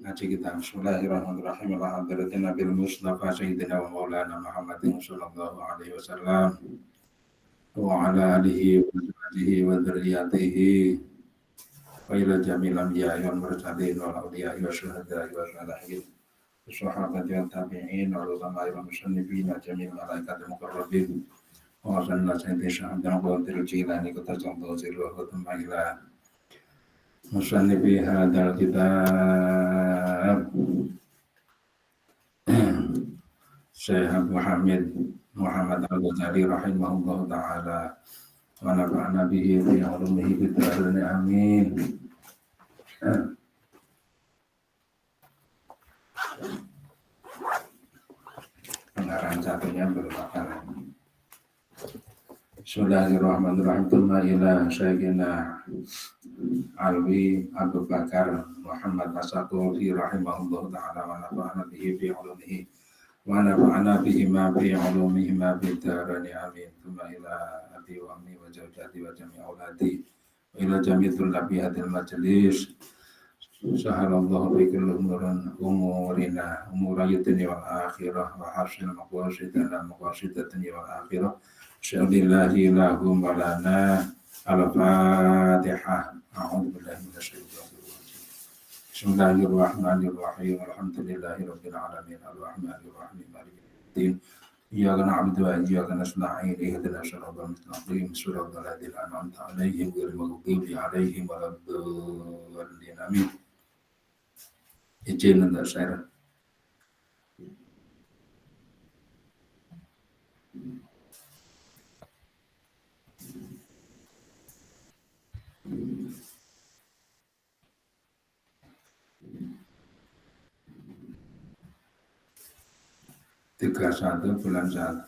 ngaji kita. Bismillahirrahmanirrahim. Ala hadratin Nabil Mustafa Sayyidina wa Maulana Muhammadin sallallahu alaihi wasallam wa ala alihi wa sahbihi wa dzurriyyatihi wa ila jamil anbiya'i wal mursalin wal awliya'i wa syuhada'i wa salihin sahabati wa tabi'in wa ulama'i wa musannifin wa jamil malaikatil muqarrabin wa sanna sayyidina syahdan qadir jilani kutasamtu zilu wa kutumma ila musannifi hadal kitab Syekh Abu Hamid Muhammad Al-Ghazali rahimahullah ta'ala wa nafa'na bihi fi ulumihi fid dharain amin. Pengarang satunya berupakan Bismillahirrahmanirrahim. Tuma ila Syekhina Alwi Abu Bakar Muhammad Masatulhi rahimahullah ta'ala wa nafa'na bihi fi ulumihi wa nafa'na bihi ma fi ulumihi ma fi dharain amin. Tuma ila abi wa ammi wa zawjati wa jami' auladi wa ila jami' thullabi hadil majlis. Sahalallahu bi kulli umurina umurayatini wal akhirah wa hasil maqasidana maqasidatini wal akhirah. Syadillahi lahum walana al-fatihah. A'udhu billahi minasyaitonir rajim. Bismillahirrahmanirrahim. Alhamdulillahi rabbil alamin. Ar-rahmanirrahim. Maliki yaumiddin. Iyyaka na'budu wa iyyaka nasta'in. Ihdinas siratal mustaqim. Siratal ladzina an'amta 'alaihim ghairil maghdubi 'alaihim waladdallin. Amin. Izin untuk share. Tiga 31 bulan 1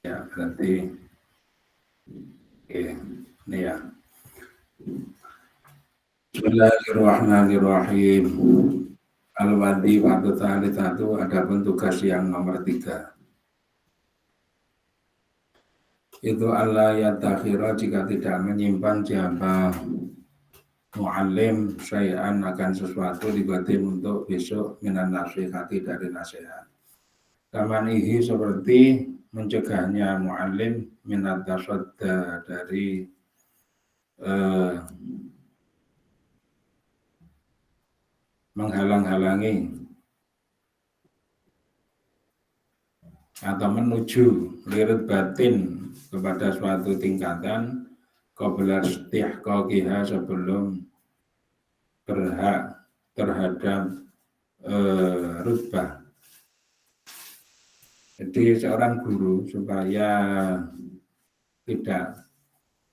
ya berarti ini ya. Bismillahirrahmanirrahim. Al-wadi waktu tali satu ada tugas yang nomor 3 itu Allah yatakhira jika tidak menyimpan siapa mu'allim syai'an akan sesuatu dibatin untuk besok minan nasihati dari nasihat. Kamanihi seperti mencegahnya mu'allim minat tasadda dari menghalang-halangi atau menuju lirik batin kepada suatu tingkatan qabla istihqaqiha sebelum berhak terhadap rutbah. Jadi seorang guru supaya tidak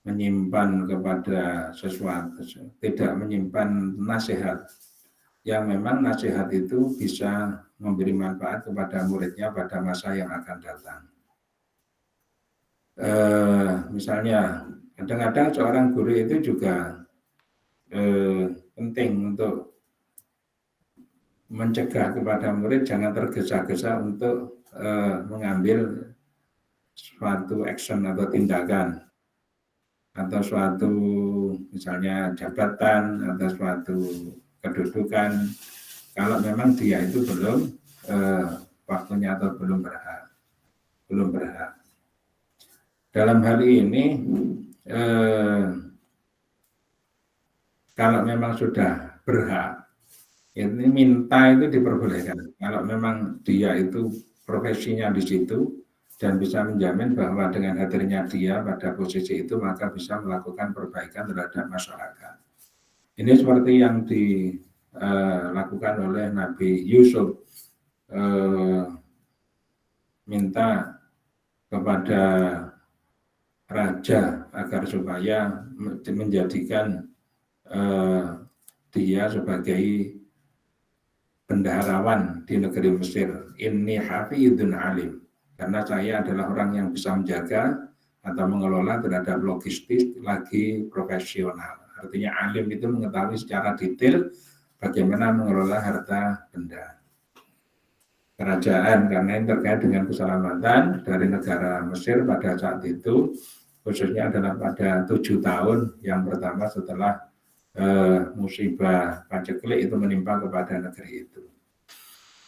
menyimpan kepada sesuatu, tidak menyimpan nasihat yang memang nasihat itu bisa memberi manfaat kepada muridnya pada masa yang akan datang. Misalnya kadang-kadang seorang guru itu juga penting untuk mencegah kepada murid jangan tergesa-gesa untuk mengambil suatu action atau tindakan atau suatu misalnya jabatan atau suatu kedudukan kalau memang dia itu belum waktunya atau belum berhak. Dalam hal ini kalau memang sudah berhak, ini minta itu diperbolehkan. Kalau memang dia itu profesinya di situ dan bisa menjamin bahwa dengan hadirnya dia pada posisi itu maka bisa melakukan perbaikan terhadap masyarakat. Ini seperti yang dilakukan oleh Nabi Yusuf, minta kepada raja agar supaya menjadikan dia sebagai bendaharawan di negeri Mesir. Inni hafidun alim, karena saya adalah orang yang bisa menjaga atau mengelola terhadap logistik lagi profesional. Artinya alim itu mengetahui secara detail bagaimana mengelola harta benda kerajaan, karena ini terkait dengan keselamatan dari negara Mesir pada saat itu khususnya adalah pada 7 tahun yang pertama setelah musibah paceklik itu menimpa kepada negeri itu.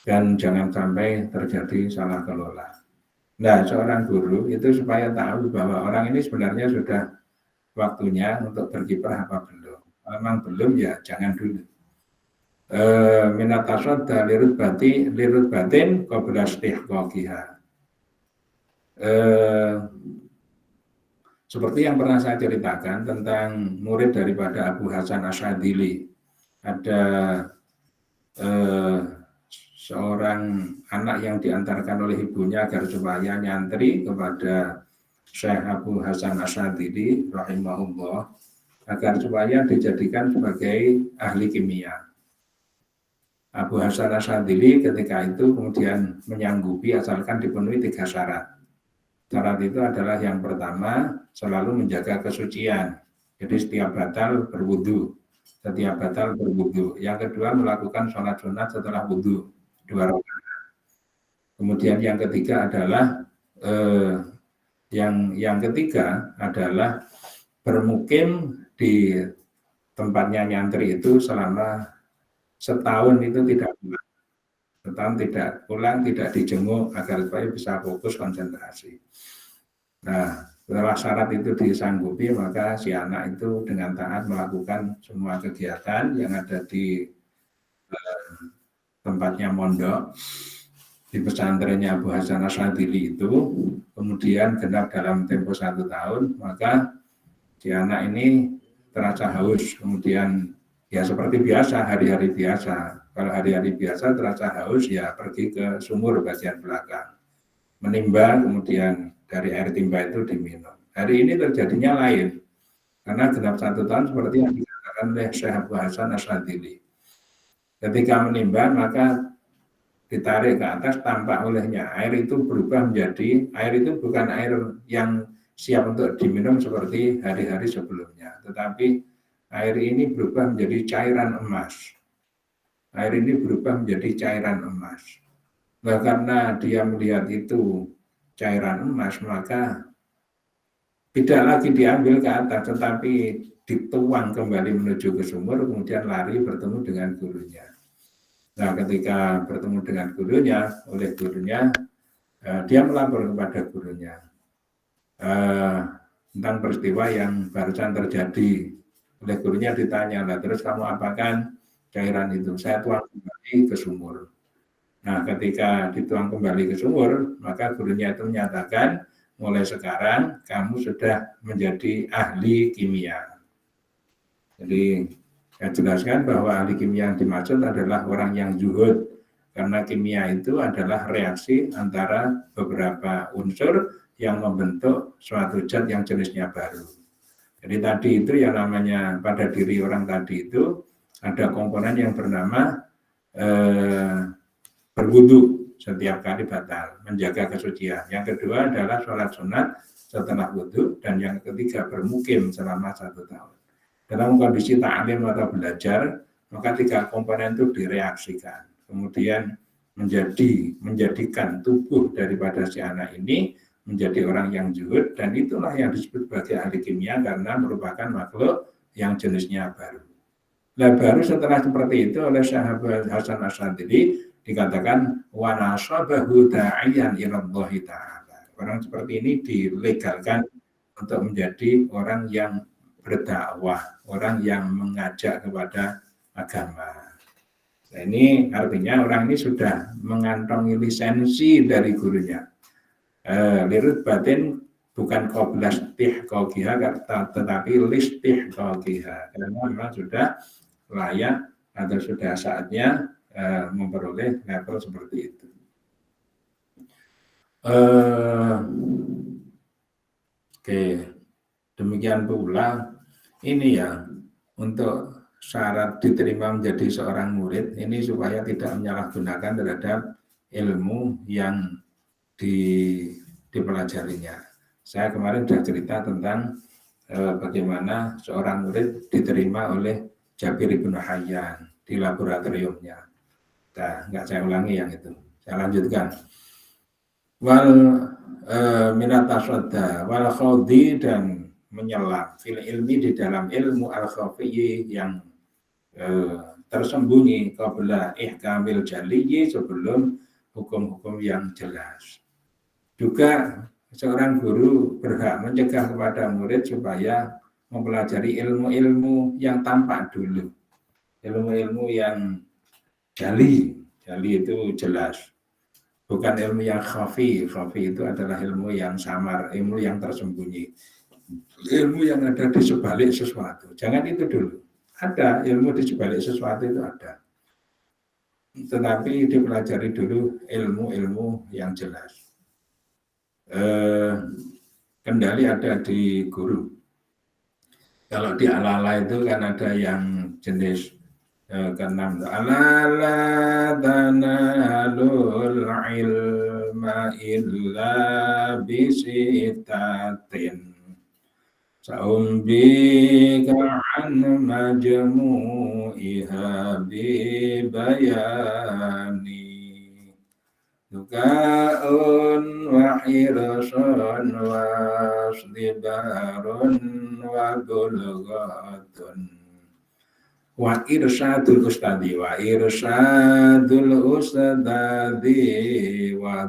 Dan jangan sampai terjadi salah kelola. Nah, seorang guru itu supaya tahu bahwa orang ini sebenarnya sudah waktunya untuk berkiprah apa belum. Kalau memang belum ya jangan dulu. Minat tasodda lirut batin qabla istihqaqiha. Seperti yang pernah saya ceritakan tentang murid daripada Abu Hasan Asyadzili. Ada seorang anak yang diantarkan oleh ibunya agar supaya nyantri kepada Syekh Abu Hasan Asyadzili rahimahullah agar supaya dijadikan sebagai ahli kimia. Abu Hasan Asyadzili ketika itu kemudian menyanggupi asalkan dipenuhi 3 syarat. Syarat itu adalah yang pertama selalu menjaga kesucian. Jadi setiap batal berwudu. Setiap batal berwudu. Yang kedua melakukan sholat sunat setelah wudu 2 rakaat. Kemudian yang ketiga adalah yang ketiga adalah bermukim di tempatnya nyantri itu selama setahun itu tidak pulang. Setahun tidak pulang, tidak dijenguk agar supaya bisa fokus konsentrasi. Nah, setelah syarat itu disanggupi, maka si anak itu dengan taat melakukan semua kegiatan yang ada di tempatnya mondok, di pesantrennya Abu Hasan Asyadzili itu, kemudian genap dalam tempo 1 tahun, maka si anak ini terasa haus, kemudian ya seperti biasa, hari-hari biasa. Kalau hari-hari biasa terasa haus, ya pergi ke sumur bagian belakang. Menimba, kemudian dari air timba itu diminum. Hari ini terjadinya lain. Karena genap 1 tahun seperti yang dikatakan oleh Syekh Abu Hasan Asyadzili. Ketika menimba, maka ditarik ke atas, tampak olehnya. Air itu berubah menjadi, air itu bukan air yang siap untuk diminum seperti hari-hari sebelumnya. Tetapi air ini berubah menjadi cairan emas. Air ini berubah menjadi cairan emas. Nah, karena dia melihat itu cairan emas, maka tidak lagi diambil ke atas, tetapi dituang kembali menuju ke sumur, kemudian lari bertemu dengan gurunya. Nah, ketika bertemu dengan gurunya, oleh gurunya, dia melapor kepada gurunya tentang peristiwa yang barusan terjadi. Oleh gurunya ditanya, lah terus kamu apakan cairan itu? Saya tuang kembali ke sumur. Nah, ketika dituang kembali ke sumur, maka gurunya itu menyatakan, mulai sekarang kamu sudah menjadi ahli kimia. Jadi saya jelaskan bahwa ahli kimia yang dimaksud adalah orang yang zuhud, karena kimia itu adalah reaksi antara beberapa unsur yang membentuk suatu zat yang jenisnya baru. Jadi tadi itu yang namanya pada diri orang tadi itu ada komponen yang bernama berwudu setiap kali batal, menjaga kesucian. Yang kedua adalah sholat sunat setelah wudu, dan yang ketiga bermukim selama 1 tahun. Dalam kondisi ta'lim atau belajar, maka 3 komponen itu direaksikan. Kemudian menjadikan tubuh daripada si anak ini menjadi orang yang zuhud, dan itulah yang disebut sebagai ahli kimia karena merupakan makhluk yang jenisnya baru. Nah, baru setelah seperti itu oleh Syekh Abu Hasan Asyadzili dikatakan wa nasabahu da'iyan ila Allah ta'ala. Orang seperti ini dilegalkan untuk menjadi orang yang berdakwah, orang yang mengajak kepada agama. Nah, ini artinya orang ini sudah mengantongi lisensi dari gurunya. Lirut batin bukan qabla istihqaqiha, tetapi listihqaqiha, karena memang sudah layak atau sudah saatnya memperoleh level seperti itu. Oke, demikian pula ini ya, untuk syarat diterima menjadi seorang murid ini supaya tidak menyalahgunakan terhadap ilmu yang dipelajarinya. Saya kemarin sudah cerita tentang bagaimana seorang murid diterima oleh Jabir bin Hayyan di laboratoriumnya. Nah, nggak saya ulangi yang itu. Saya lanjutkan. wal minat tasoda wal khawdi dan menyelam fil ilmi di dalam ilmu al khafiyyi yang tersembunyi qabla ihkamil jaliyyi sebelum hukum-hukum yang jelas. Juga seorang guru berhak mencegah kepada murid supaya mempelajari ilmu-ilmu yang tampak dulu, ilmu-ilmu yang jali itu jelas, bukan ilmu yang khafi itu adalah ilmu yang samar, ilmu yang tersembunyi, ilmu yang ada di sebalik sesuatu. Jangan itu dulu. Ada ilmu di sebalik sesuatu itu ada, tetapi dipelajari dulu ilmu-ilmu yang jelas. Kendali ada di guru. Kalau di ala-ala itu kan ada yang jenis keenam, ala tanalul ilma illa bisitatin sa'umbika an majmu'iha bibayani Dukaun wa hirsun wa sdibarun wa bulghatun wa irsyadul ustadi wa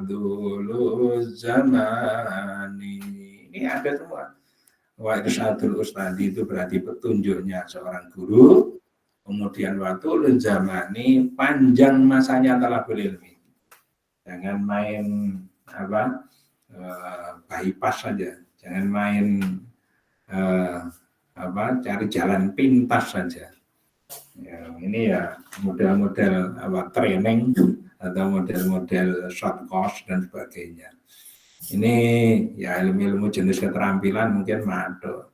duluz zamani. Ini ada semua. Wa irsyadul ustadi itu berarti petunjuknya seorang guru, kemudian wa duluz zamani panjang masanya talabul ilmi. Jangan main bypass saja, jangan main cari jalan pintas saja. Ya, ini ya model-model training atau model-model short course dan sebagainya. Ini ya ilmu-ilmu jenis keterampilan mungkin madul.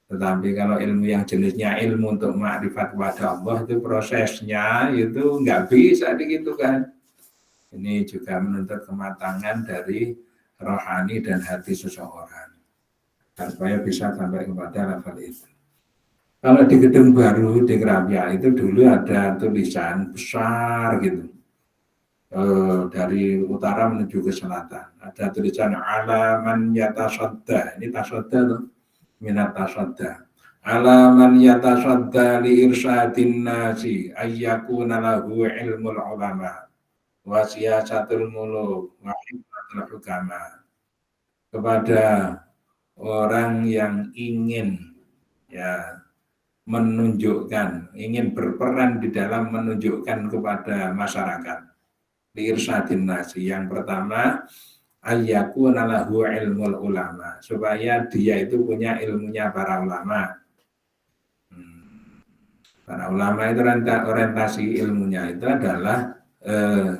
Tetapi kalau ilmu yang jenisnya ilmu untuk makrifat kepada Allah itu prosesnya itu nggak bisa digitukan. Ini juga menuntut kematangan dari rohani dan hati seseorang supaya bisa sampai kepada level itu. Kalau di gedung baru di Krapia itu dulu ada tulisan besar gitu, dari utara menuju ke selatan. Ada tulisan alaman yatasodda. Ini tasodda tuh, minat tasodda. Alaman yatasodda li irsadin nasi ayyakuna lahu ilmul ulama. Wasiyasatul muluk wa hikmatul hukama, kepada orang yang ingin ya menunjukkan, ingin berperan di dalam menunjukkan kepada masyarakat liirsadin nasi. Yang pertama ayyakuna lahu ilmul ulama, supaya dia itu punya ilmunya para ulama. Para ulama itu orientasi ilmunya itu adalah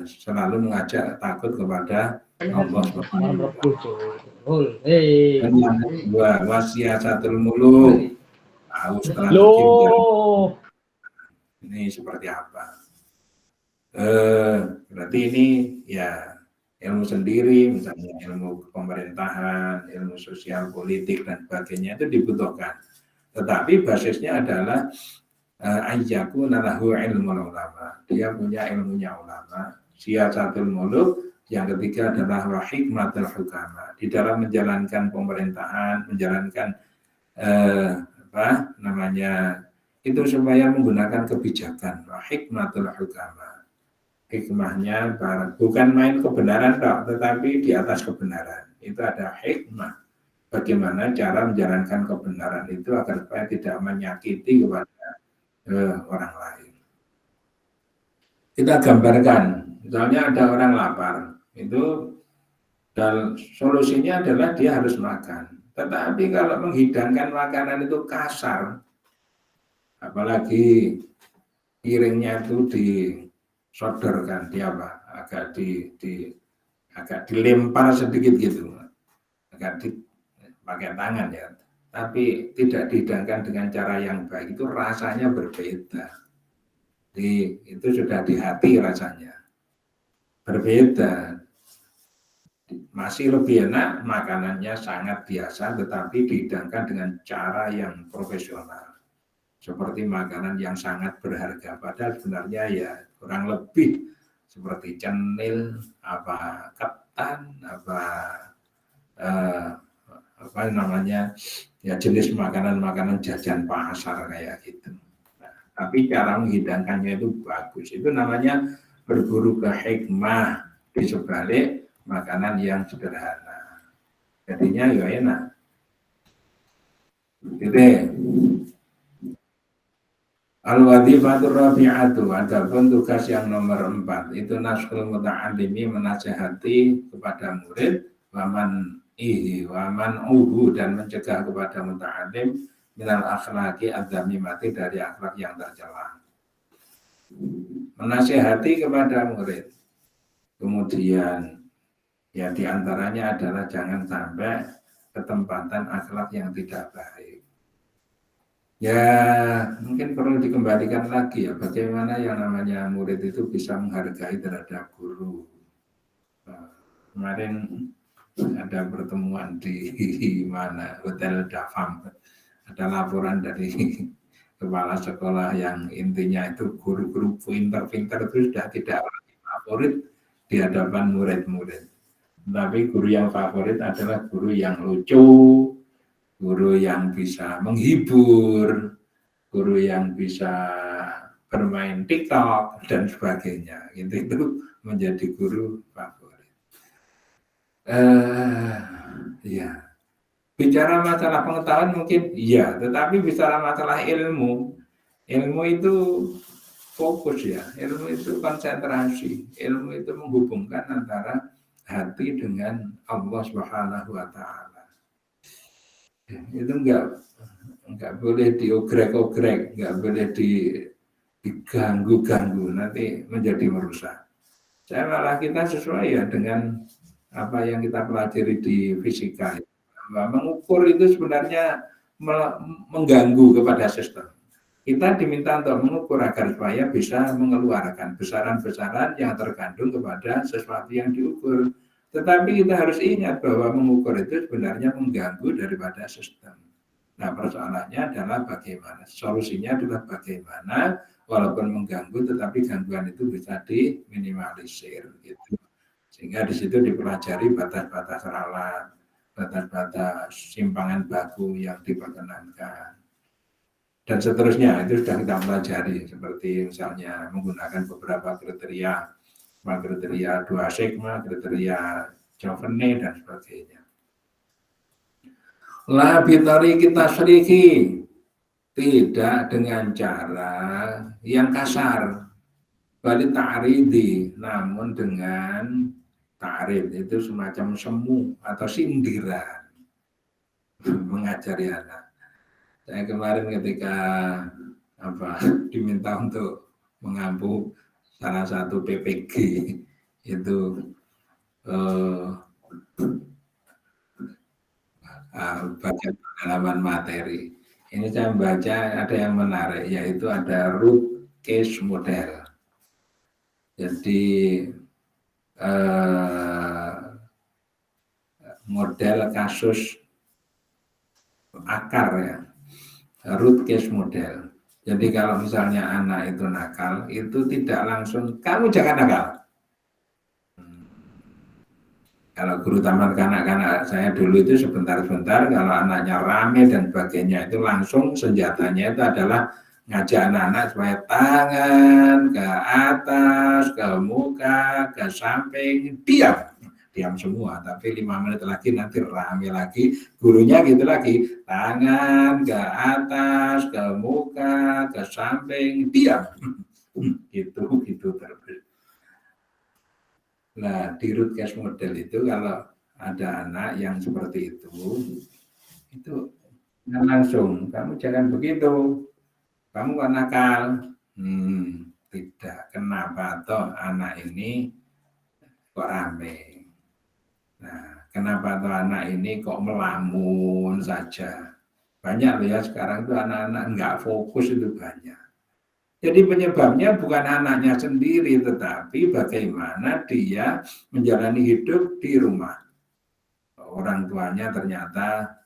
selalu mengajak takut kepada Allah Subhanahu wa Ta'ala. Dan yang kedua, wasiyasatul muluk. Tahu strategi ini seperti apa. Berarti ini ya ilmu sendiri, misalnya ilmu pemerintahan, ilmu sosial, politik dan sebagainya itu dibutuhkan. Tetapi basisnya adalah ayyakuna lahu ilmul ulama. Dia punya ilmunya ulama. Siyasatul muluk. Yang ketiga adalah hikmatul hukama. Di dalam menjalankan pemerintahan, menjalankan itu supaya menggunakan kebijakan. Hikmatul hukama. Hikmahnya bukan main kebenaran tetapi di atas kebenaran. Itu ada hikmah. Bagaimana cara menjalankan kebenaran itu agar supaya tidak menyakiti kepada orang lain. Kita gambarkan, misalnya ada orang lapar, itu dan solusinya adalah dia harus makan. Tetapi kalau menghidangkan makanan itu kasar, apalagi piringnya itu disodorkan, agak dilempar sedikit gitu, agak pakai tangan ya. Tapi tidak dihidangkan dengan cara yang baik, itu rasanya berbeda. Jadi itu sudah di hati rasanya. Berbeda. Masih lebih enak, makanannya sangat biasa, tetapi dihidangkan dengan cara yang profesional. Seperti makanan yang sangat berharga, padahal sebenarnya ya kurang lebih seperti cenil, instan, apa namanya ya jenis makanan-makanan jajan pasar kayak gitu. Nah, tapi cara menghidangkannya itu bagus. Itu namanya berburu ke hikmah di sebalik makanan yang sederhana. Jadinya ya enak. Gitu. Al-wadhifatur rabi'atu, adapun tugas yang nomor 4 itu naskul muta'alimi, menasehati kepada murid, waman uhu, dan mencegah kepada muta'alim minal akhlaki adzamimati, dari akhlak yang tercela. Menasehati kepada murid, kemudian ya diantaranya adalah jangan sampai ketempatan akhlak yang tidak baik. Ya, mungkin perlu dikembalikan lagi ya, bagaimana yang namanya murid itu bisa menghargai terhadap guru. Kemarin ada pertemuan di mana, Hotel Dafam, ada laporan dari kepala sekolah yang intinya itu guru-guru pintar-pintar itu sudah tidak lagi favorit di hadapan murid-murid. Tapi guru yang favorit adalah guru yang lucu, guru yang bisa menghibur, guru yang bisa bermain TikTok dan sebagainya. Itu menjadi guru favorit. Ya. Bicara masalah pengetahuan mungkin iya, tetapi bicara masalah ilmu itu fokus ya, ilmu itu konsentrasi, ilmu itu menghubungkan antara hati dengan Allah Subhanahu wa Ta'ala. Itu enggak boleh diogrek-ogrek, enggak boleh diganggu-ganggu, nanti menjadi merusak. Saya malah kita sesuai ya dengan apa yang kita pelajari di fisika. Mengukur itu sebenarnya mengganggu kepada sistem. Kita diminta untuk mengukur agar supaya bisa mengeluarkan besaran-besaran yang terkandung kepada sesuatu yang diukur. Tetapi kita harus ingat bahwa mengukur itu sebenarnya mengganggu daripada sistem. Nah, persoalannya adalah bagaimana, solusinya adalah bagaimana walaupun mengganggu tetapi gangguan itu bisa diminimalisir gitu. Sehingga di situ dipelajari batas-batas ralat, batas-batas simpangan baku yang diperkenankan. Dan seterusnya itu sudah kita pelajari, seperti misalnya menggunakan beberapa kriteria 2 sigma, kriteria Chauvenet dan sebagainya. La bitari kita seriki, tidak dengan cara yang kasar, balik ta'ridi, namun dengan ta'rid itu semacam semu atau sindiran mengajari anak. Saya kemarin ketika diminta untuk mengampu salah satu PPG itu baca pendalaman materi. Ini saya membaca ada yang menarik, yaitu ada root case model. Jadi model kasus akar ya, root case model. Jadi kalau misalnya anak itu nakal, itu tidak langsung kamu jangan nakal. Kalau guru taman kanak-kanak saya dulu itu sebentar-sebentar, kalau anaknya rame dan sebagainya itu langsung senjatanya itu adalah ngajak anak-anak supaya tangan ke atas, ke muka, ke samping, diam semua. Tapi 5 menit lagi nanti rame lagi, gurunya gitu lagi, tangan ke atas, ke muka, ke samping, diam. Gitu terus. Nah, di root case model itu kalau ada anak yang seperti itu langsung, kamu jangan begitu, kamu kan nakal. Tidak, kenapa toh anak ini kok rame? Nah, kenapa toh anak ini kok melamun saja? Banyak loh ya sekarang itu anak-anak nggak fokus itu banyak. Jadi penyebabnya bukan anaknya sendiri, tetapi bagaimana dia menjalani hidup di rumah. Orang tuanya ternyata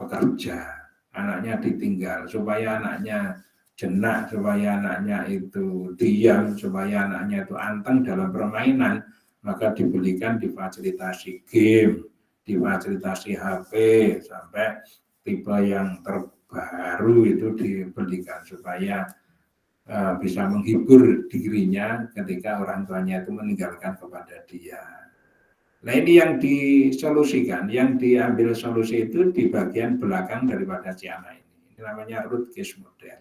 pekerja, anaknya ditinggal, supaya anaknya jenak, supaya anaknya itu diam, supaya anaknya itu anteng dalam permainan, maka dibelikan difasilitasi game, difasilitasi HP, sampai tipe yang terbaru itu dibelikan supaya bisa menghibur dirinya ketika orang tuanya itu meninggalkan kepada dia. Nah ini yang disolusikan, yang diambil solusi itu di bagian belakang daripada si anak ini. Ini namanya root case model.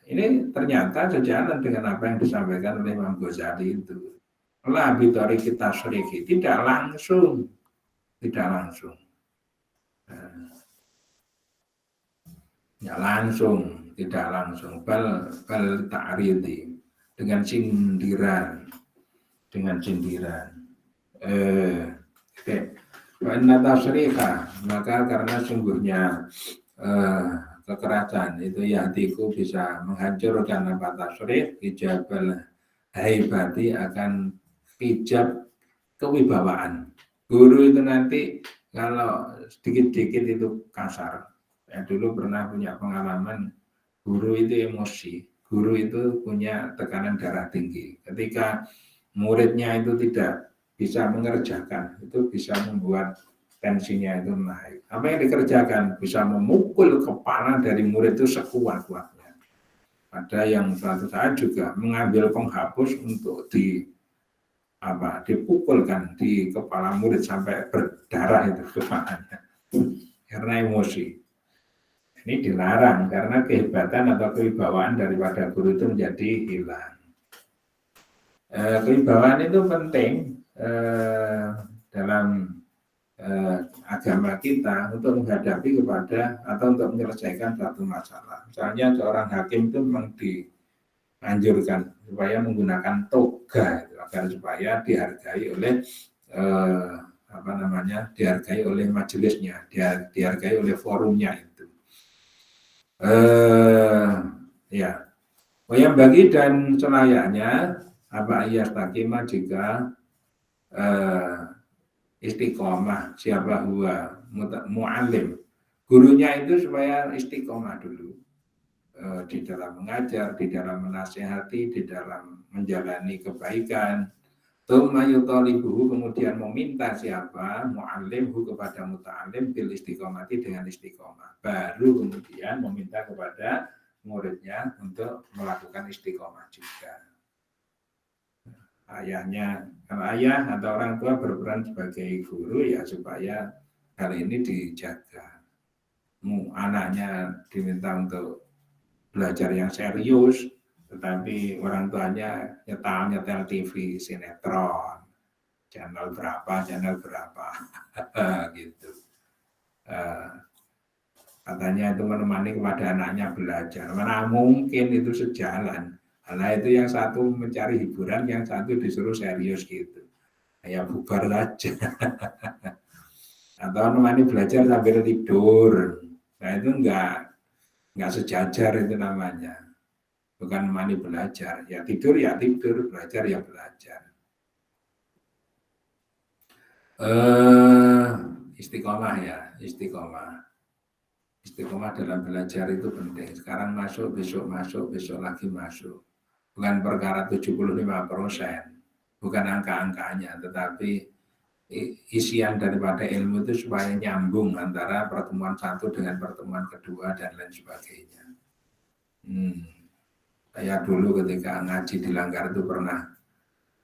Ini ternyata sejalan dengan apa yang disampaikan oleh Imam Ghazali itu. La bitori kita seriki, tidak langsung. Ya langsung, tidak langsung. Bal ta'ridi, dengan sindiran. Karena tasrika, maka karena sungguhnya kekerasan itu yatiku bisa menghancurkan apa tasrik, hijabal haibati akan hijab kewibawaan. Guru itu nanti kalau sedikit-sedikit itu kasar. Saya dulu pernah punya pengalaman, guru itu emosi, guru itu punya tekanan darah tinggi. Ketika muridnya itu tidak bisa mengerjakan, itu bisa membuat tensinya itu naik. Apa yang dikerjakan? Bisa memukul kepala dari murid itu sekuat-kuatnya. Ada yang suatu saat juga mengambil penghapus untuk dipukulkan di kepala murid sampai berdarah itu kepalanya karena emosi. Ini dilarang karena kehebatan atau kewibawaan daripada guru itu menjadi hilang. Kewibawaan itu penting dalam agama kita untuk menghadapi kepada atau untuk menyelesaikan suatu masalah. Misalnya seorang hakim itu memang dianjurkan supaya menggunakan toga agar supaya dihargai oleh dihargai oleh majelisnya, dihargai oleh forumnya itu. Yang bagi dan selayaknya apa takima jika istiqomah siapa huwa mu'alim, gurunya itu supaya istiqomah dulu di dalam mengajar, di dalam menasihati, di dalam menjalani kebaikan. Tumayutolibuhu, kemudian meminta siapa mu'alimhu kepada muta'alim bil istiqomati, dengan istiqomah. Baru kemudian meminta kepada muridnya untuk melakukan istiqomah juga. Ayahnya, kalau ayah atau orang tua berperan sebagai guru ya supaya hal ini dijaga. Anaknya diminta untuk belajar yang serius, tetapi orang tuanya nyetel TV sinetron, channel berapa gitu. Katanya itu menemani kepada anaknya belajar. Mana mungkin itu sejalan. Karena itu yang satu mencari hiburan, yang satu disuruh serius gitu. Ya bubar saja. Atau menemani belajar sambil tidur. Nah itu enggak sejajar itu namanya. Bukan menemani belajar. Ya tidur, belajar ya belajar. Istiqomah ya, istiqomah dalam belajar itu penting. Sekarang masuk, besok lagi masuk. Bukan perkara 75%, bukan angka-angkanya, tetapi isian daripada ilmu itu supaya nyambung antara pertemuan satu dengan pertemuan kedua dan lain sebagainya. Saya dulu ketika ngaji di Langgar itu pernah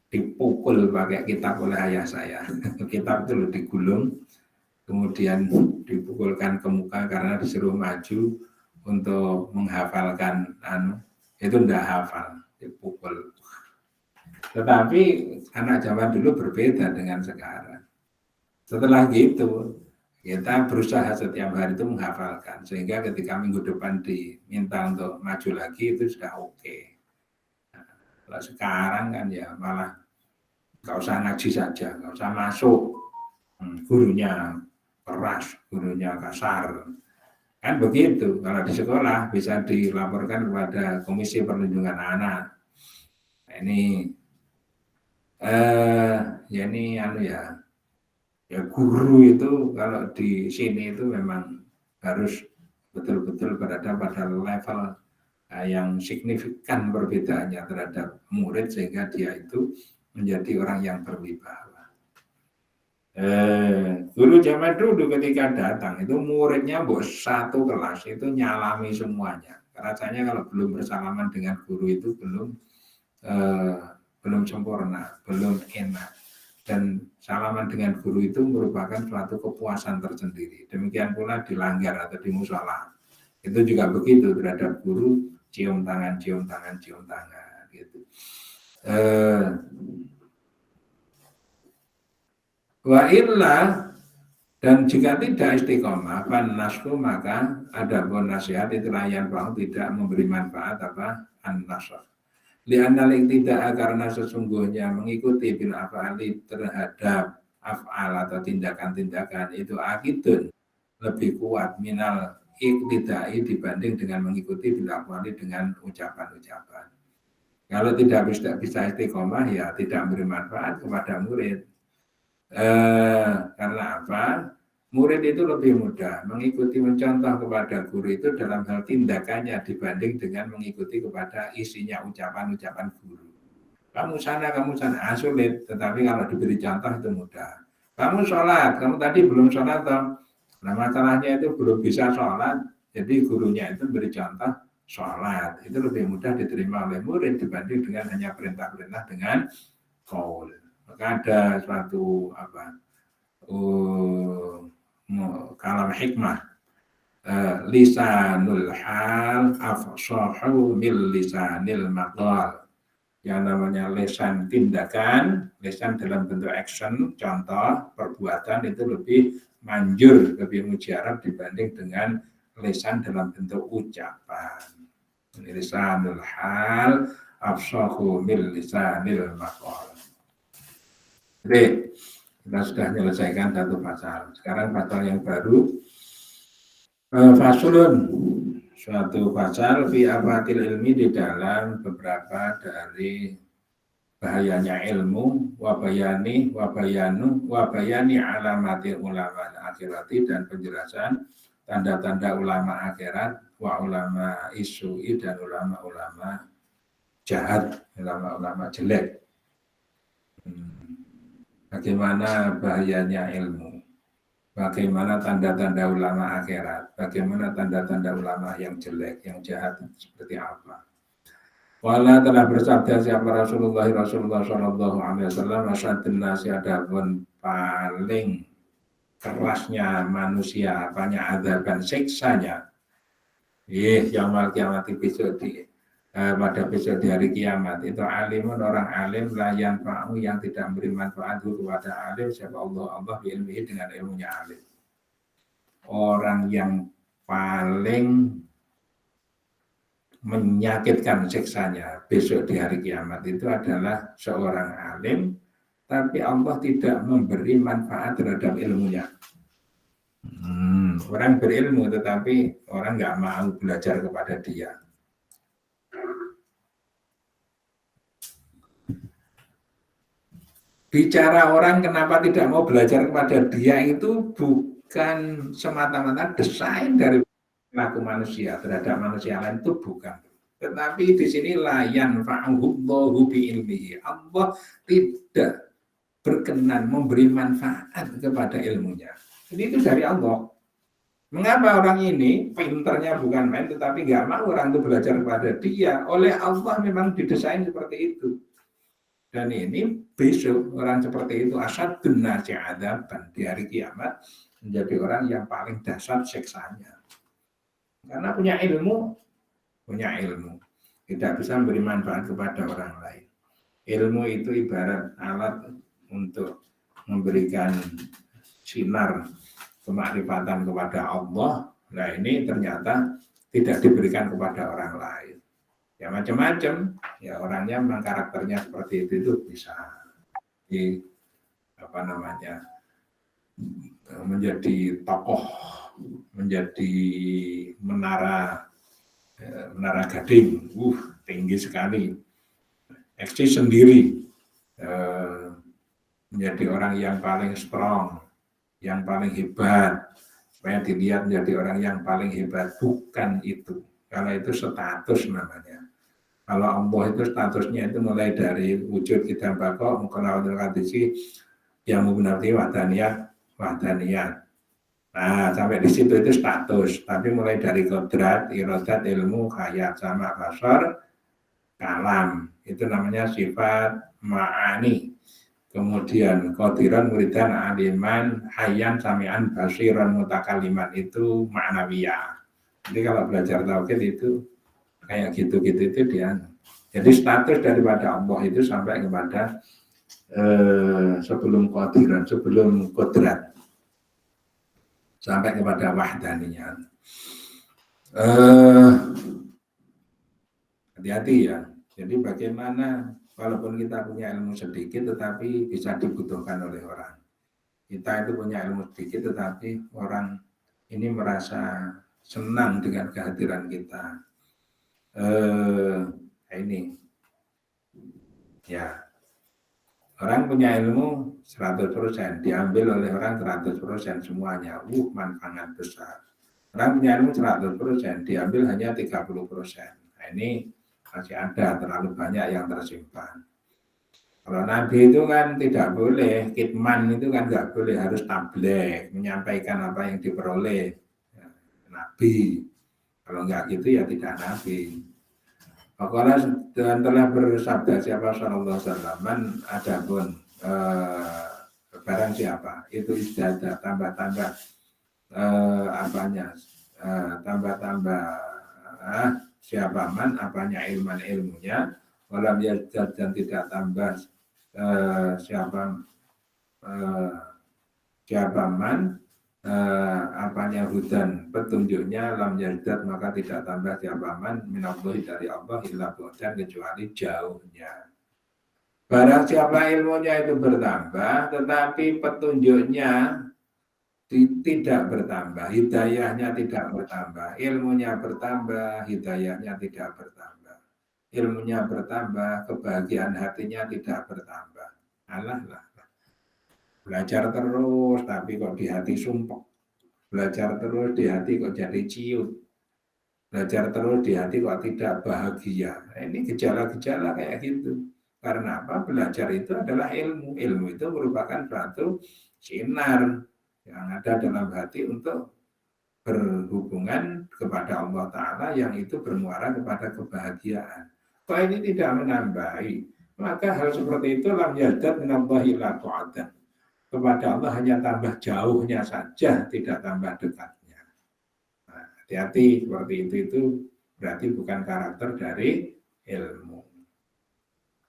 dipukul pakai kitab oleh ayah saya. Kitab itu digulung, kemudian dipukulkan ke muka karena disuruh maju untuk menghafalkan itu ndak hafal, dipukul. Tetapi anak zaman dulu berbeda dengan sekarang. Setelah gitu kita berusaha setiap hari itu menghafalkan, sehingga ketika minggu depan diminta untuk maju lagi itu sudah oke. Nah, kalau sekarang kan ya malah nggak usah ngaji saja, nggak usah masuk, gurunya keras, gurunya kasar, kan begitu. Kalau di sekolah bisa dilaporkan kepada Komisi Perlindungan Anak. Nah, ini ya guru itu kalau di sini itu memang harus betul-betul berada pada level yang signifikan perbedaannya terhadap murid, sehingga dia itu menjadi orang yang berwibawa. Guru zaman dulu ketika datang itu muridnya satu kelas itu nyalami semuanya. Rasanya kalau belum bersalaman dengan guru itu belum sempurna, belum enak. Dan salaman dengan guru itu merupakan suatu kepuasan tersendiri. Demikian pula dilanggar atau di musola. Itu juga begitu terhadap guru, cium tangan gitu. Wa illa, dan jika tidak istiqomah, nasku, maka ada pun nasihat itulah yang tidak memberi manfaat an-nasr. Li'annal iktida'a, karena sesungguhnya mengikuti bil af'ali terhadap af'al atau tindakan-tindakan itu akidun, lebih kuat minal iktida'i dibanding dengan mengikuti bil af'ali dengan ucapan-ucapan. Kalau tidak bisa istiqomah ya tidak memberi manfaat kepada murid. Karena apa? Murid itu lebih mudah mengikuti, mencontoh kepada guru itu dalam hal tindakannya dibanding dengan mengikuti kepada isinya ucapan-ucapan guru. Kamu sana, sulit. Tetapi kalau diberi contoh itu mudah. Kamu sholat, kamu tadi belum sholat toh. Nah masalahnya itu belum bisa sholat, jadi gurunya itu beri contoh sholat. Itu lebih mudah diterima oleh murid dibanding dengan hanya perintah-perintah dengan qaul. Maka ada suatu kalam hikmah, lisanul hal afsahu mil lisanil maqal. Yang namanya lisan tindakan, lisan dalam bentuk action, contoh, perbuatan itu lebih manjur, lebih mujarab dibanding dengan lisan dalam bentuk ucapan. Lisanul hal afsahu mil lisanil maqal. Jadi kita sudah menyelesaikan satu pasal. Sekarang pasal yang baru, fasulun, suatu pasal fi afatil ilmi, di dalam beberapa dari bahayanya ilmu, wabayani alamatil ulama akhirati, dan penjelasan tanda-tanda ulama akhirat, wa ulama isui, dan ulama-ulama jahat, ulama-ulama jelek. Bagaimana bahayanya ilmu, bagaimana tanda-tanda ulama akhirat, bagaimana tanda-tanda ulama yang jelek, yang jahat seperti apa. Wala telah bersabda siapa Rasulullah Shallallahu Alaihi Wasallam, asyadun nasi, adapun paling kerasnya manusia apanya, adaban siksanya, yaumul kiamat, besok pada besok di hari kiamat itu alimun, orang alim, layan fa'u, yang tidak memberi manfaat kepada alim, siapa Allah ilmihi, dengan ilmunya alim. Orang yang paling menyakitkan siksanya besok di hari kiamat itu adalah seorang alim tapi Allah tidak memberi manfaat terhadap ilmunya. Orang berilmu tetapi orang nggak mau belajar kepada dia. Bicara orang kenapa tidak mau belajar kepada dia itu bukan semata-mata desain dari perilaku manusia terhadap manusia lain, itu bukan. Tetapi di sini layan fa'uhullahu bi ilmihi. Allah tidak berkenan memberi manfaat kepada ilmunya. Jadi itu dari Allah. Mengapa orang ini pinternya bukan main, tetapi nggak mau orang itu belajar kepada dia? Oleh Allah memang didesain seperti itu. Dan ini besok orang seperti itu asyadun nasi adaban, di hari kiamat menjadi orang yang paling dahsyat siksanya. Karena punya ilmu tidak bisa memberi manfaat kepada orang lain. Ilmu itu ibarat alat untuk memberikan sinar kemakrifatan kepada Allah. Nah ini ternyata tidak diberikan kepada orang lain. Ya macam-macam, ya orangnya memang karakternya seperti itu bisa menjadi tokoh, menjadi menara gading, tinggi sekali, eksis sendiri, menjadi orang yang paling strong, yang paling hebat, supaya dilihat menjadi orang yang paling hebat. Bukan itu, karena itu status namanya. Kalau Allah itu statusnya itu mulai dari wujud kita bakok, mengkonaudul kadisi, yang mengerti wahdaniyat. Nah, sampai di situ itu status. Tapi mulai dari kodrat, irodat, ilmu, hayat, sama basar, kalam. Itu namanya sifat ma'ani. Kemudian qadiran, muridan, aliman, hayyan, sami'an, basiran, mutakaliman. Itu ma'nawiyah. Jadi kalau belajar tauhid itu kayak gitu-gitu itu dia. Jadi status daripada Allah itu sampai kepada sebelum qadiran, sebelum kodrat, sampai kepada wahdaniyat. Hati-hati ya. Jadi bagaimana walaupun kita punya ilmu sedikit tetapi bisa dibutuhkan oleh orang. Kita itu punya ilmu sedikit tetapi orang ini merasa senang dengan kehadiran kita. Ini ya, orang punya ilmu 100% diambil oleh orang 100% semuanya. Manfaat besar. Orang punya ilmu 100% diambil hanya 30%. Nah, ini masih ada terlalu banyak yang tersimpan. Kalau Nabi itu kan tidak boleh, kitman itu kan nggak boleh, harus tabligh, menyampaikan apa yang diperoleh Nabi. Kalau nggak gitu ya tidak Nabi. Pokoknya telah bersabda siapa sallallahu alaihi wasallam, adapun barang siapa itu istiadah tambah-tambah tambah-tambah siapa man apanya ilmunya, walam yazdad dan tidak tambah siapa man apanya hudan petunjuknya, lam yazdad maka tidak tambah siapa man minallahi dari Allah illa bu'dan kecuali jauhnya. Barang siapa ilmunya itu bertambah tetapi petunjuknya tidak bertambah, hidayahnya tidak bertambah, ilmunya bertambah, hidayahnya tidak bertambah, ilmunya bertambah, kebahagiaan hatinya tidak bertambah. Alah. Belajar terus tapi kok di hati sumpek, belajar terus di hati kok jadi ciut, belajar terus di hati kok tidak bahagia. Nah, ini gejala-gejala kayak gitu. Karena apa? Belajar itu adalah ilmu. Ilmu itu merupakan suatu sinar yang ada dalam hati untuk berhubungan kepada Allah Ta'ala yang itu bermuara kepada kebahagiaan. Kalau ini tidak menambahi, maka hal seperti itu lam yazdad minallahi illa bu'dan. Kepada Allah hanya tambah jauhnya saja, tidak tambah dekatnya. Nah, hati-hati seperti itu berarti bukan karakter dari ilmu.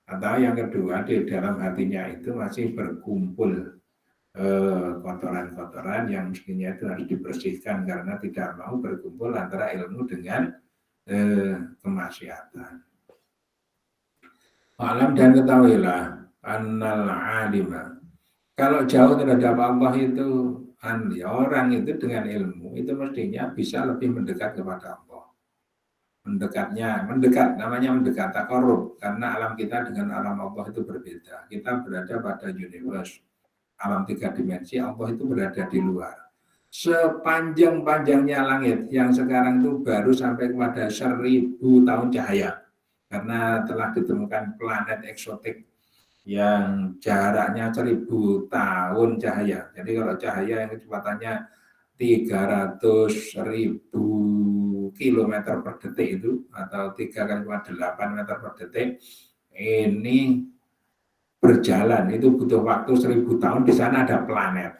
Atau yang kedua, di dalam hatinya itu masih berkumpul kotoran-kotoran yang mestinya itu harus dibersihkan karena tidak mau berkumpul antara ilmu dengan kemaksiatan. Alam dan ketahuilah annal alima, kalau jauh terhadap Allah itu orang itu dengan ilmu itu mestinya bisa lebih mendekat kepada Allah. Mendekat namanya mendekat takarrub, karena alam kita dengan alam Allah itu berbeda. Kita berada pada universe alam 3 dimensi, Allah itu berada di luar. Sepanjang-panjangnya langit yang sekarang itu baru sampai kepada 1000 tahun cahaya, karena telah ditemukan planet eksotik yang jaraknya 1000 tahun cahaya. Jadi kalau cahaya yang kecepatannya 300.000 kilometer per detik itu, atau 3,8 meter per detik, ini berjalan itu butuh waktu 1000 tahun. Di sana ada planet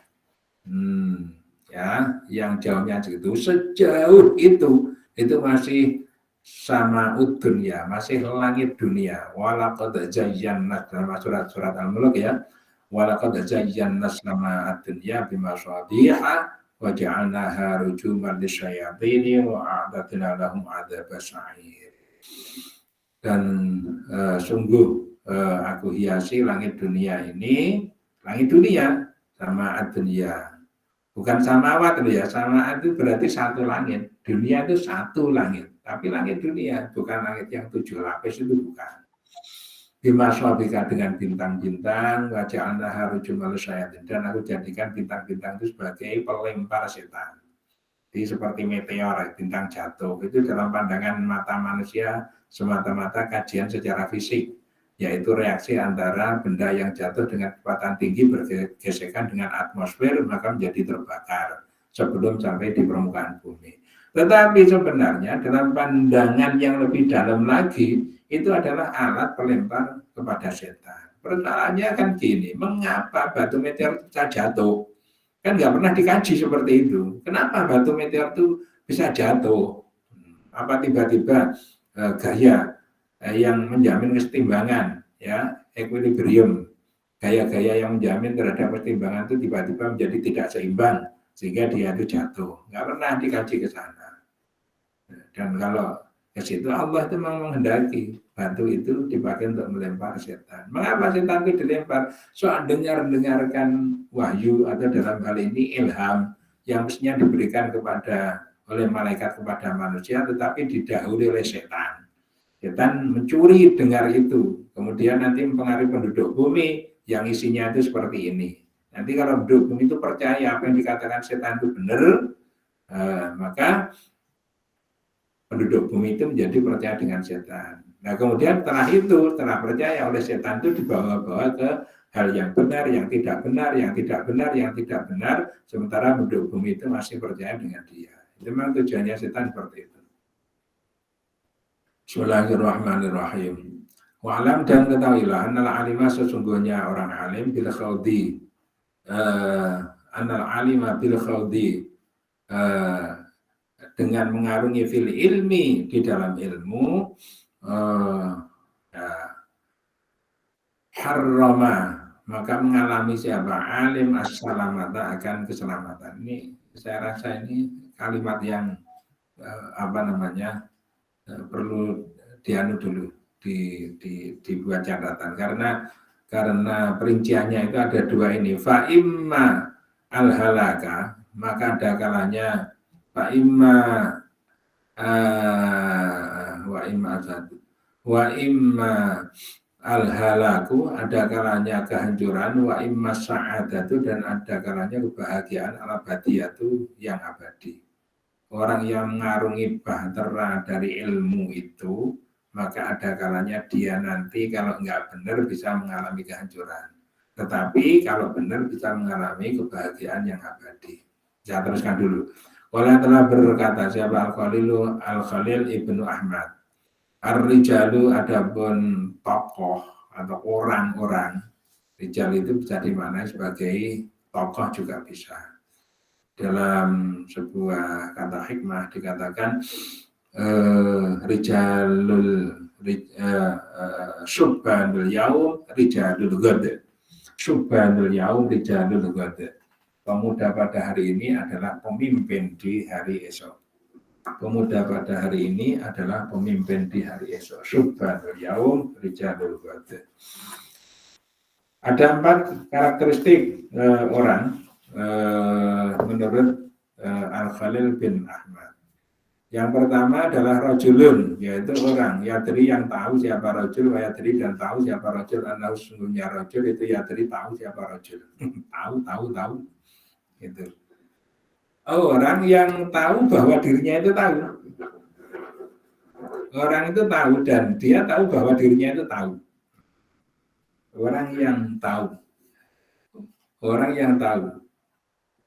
ya yang jauhnya segitu. Sejauh itu masih sama dunia, masih langit dunia. Walaqad zayyana, dalam surat Al-Mulk ya, walaqad zayyana sama dunia bimasabiha wa ja'alnaha rujuman lisyayatin wa a'tadna lahum adzab sa'ir. Dan sungguh aku hiasi langit dunia ini, langit dunia sama dunia, bukan samawat ya. Sama itu berarti satu langit, dunia itu satu langit, tapi langit dunia bukan langit yang 7 lapis itu, bukan. Bimaswabika, dengan bintang-bintang, wajah anda harujumal syayatin, dan aku jadikan bintang-bintang itu sebagai pelempar setan. Jadi seperti meteor, bintang jatuh, itu dalam pandangan mata manusia semata-mata kajian secara fisik, yaitu reaksi antara benda yang jatuh dengan kecepatan tinggi bergesekan dengan atmosfer, maka menjadi terbakar sebelum sampai di permukaan bumi. Tetapi sebenarnya dalam pandangan yang lebih dalam lagi, itu adalah alat pelempar kepada setan. Pertanyaannya kan gini, mengapa batu meteor bisa jatuh? Kan nggak pernah dikaji seperti itu. Kenapa batu meteor itu bisa jatuh? Apa tiba-tiba gaya yang menjamin kesetimbangan, ya, equilibrium, gaya-gaya yang menjamin terhadap kesetimbangan itu tiba-tiba menjadi tidak seimbang sehingga dia itu jatuh. Nggak pernah dikaji ke sana. Dan kalau ke situ Allah itu memang menghendaki batu itu dipakai untuk melempar setan. Mengapa setan itu dilempar? Soal dengarkan wahyu atau dalam hal ini ilham yang mestinya diberikan oleh malaikat kepada manusia, tetapi didahului oleh setan. Setan mencuri dengar itu, kemudian nanti mempengaruhi penduduk bumi yang isinya itu seperti ini. Nanti kalau penduduk bumi itu percaya apa yang dikatakan setan itu benar, maka penduduk bumi itu menjadi percaya dengan setan. Nah kemudian setelah percaya oleh setan itu dibawa-bawa ke hal yang benar, yang tidak benar, yang tidak benar, yang tidak benar, sementara penduduk bumi itu masih percaya dengan dia. Itu memang tujuannya setan seperti itu. Bismillahirrahmanirrahim. Wa'alam dan ketahuilah, annal alimah sesungguhnya orang alim bil khawdi, annal alimah bil khawdi, dengan mengarungi fil ilmi di dalam ilmu, harrama, maka mengalami siapa alim as-salamata akan keselamatan. Ini saya rasa ini kalimat yang perlu dianu dulu, dibuat catatan karena perinciannya itu ada dua ini. Fa imma al-halaka, maka ada kalanya wa imma al-halaku, ada kalanya kehancuran, wa imma sa'adatu, dan ada kalanya kebahagiaan al-abadiyatu yang abadi. Orang yang mengarungi bahtera dari ilmu itu, maka ada kalanya dia nanti kalau nggak benar bisa mengalami kehancuran. Tetapi kalau benar bisa mengalami kebahagiaan yang abadi. Saya teruskan dulu. Wala telah berkata siapa Al-Khalil Ibnu Ahmad. Ar-rijalu adapun tokoh atau orang-orang. Rijal itu bisa dimaknai sebagai tokoh juga bisa. Dalam sebuah kata hikmah dikatakan rijalul subhanul yaum rijalul ghad. Subhanul yaum rijalul ghad. Pemuda pada hari ini adalah pemimpin di hari esok. Pemuda pada hari ini adalah pemimpin di hari esok. Subhanul yaum rijalul ghad. Ada 4 karakteristik orang menurut Al-Khalil bin Ahmad. Yang pertama adalah rajulun, yaitu orang yadri yang tahu siapa rajul, yadri dan tahu siapa rajul, annahu sungguhnya rajul itu yadri tahu siapa rajul. tahu gitu. Orang yang tahu bahwa dirinya itu tahu. Orang itu tahu dan dia tahu bahwa dirinya itu tahu. Orang yang tahu. Orang yang tahu.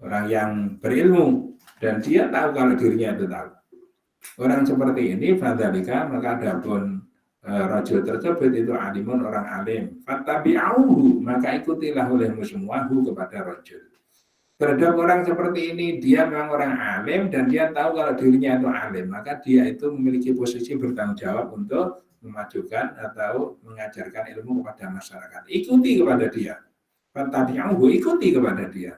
Orang yang berilmu dan dia tahu kalau dirinya itu tahu. Orang seperti ini fadzalika, maka adapun rajul tersebut itu alimun, orang alim. Fattabi'uhu, maka ikutilah olehmu semua kepada rajul. Terhadap orang seperti ini, dia memang orang alim dan dia tahu kalau dirinya itu alim, maka dia itu memiliki posisi bertanggung jawab untuk memajukan atau mengajarkan ilmu kepada masyarakat. Ikuti kepada dia. Fattabi'uhu, ikuti kepada dia.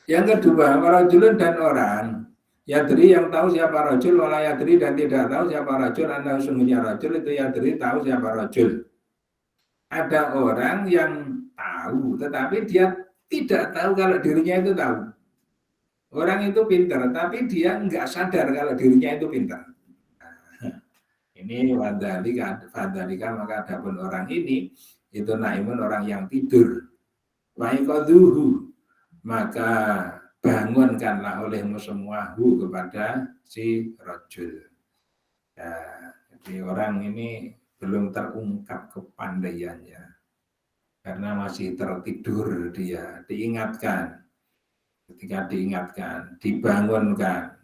Yang kedua, rajulun dan orang yadri yang tahu siapa rajul, wala yadri dan tidak tahu siapa rajul, anda sungguhnya rajul itu yadri tahu siapa rajul. Ada orang yang tahu, tetapi dia tidak tahu kalau dirinya itu tahu. Orang itu pintar, tapi dia nggak sadar kalau dirinya itu pintar. Ini fadzalika, maka adapun orang ini itu naimun, orang yang tidur. Wa'iqadhuhu, maka bangunkanlah olehmu semua kepada si rajul. Ya, jadi orang ini belum terungkap kepandaiannya karena masih tertidur dia. Diingatkan, ketika diingatkan, dibangunkan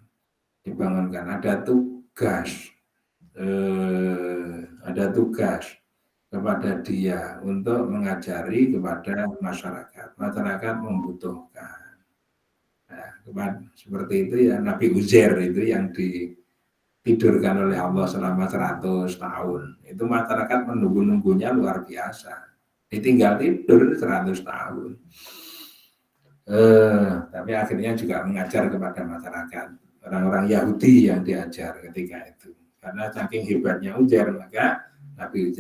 ada tugas kepada dia untuk mengajari kepada masyarakat membutuhkan. Nah, seperti itu ya, Nabi Uzair itu yang ditidurkan oleh Allah selama 100 tahun. Itu masyarakat menunggu-nunggunya luar biasa. Ditinggal tidur 100 tahun. Tapi akhirnya juga mengajar kepada masyarakat. Orang-orang Yahudi yang diajar ketika itu. Karena saking hebatnya Uzair, maka Nabi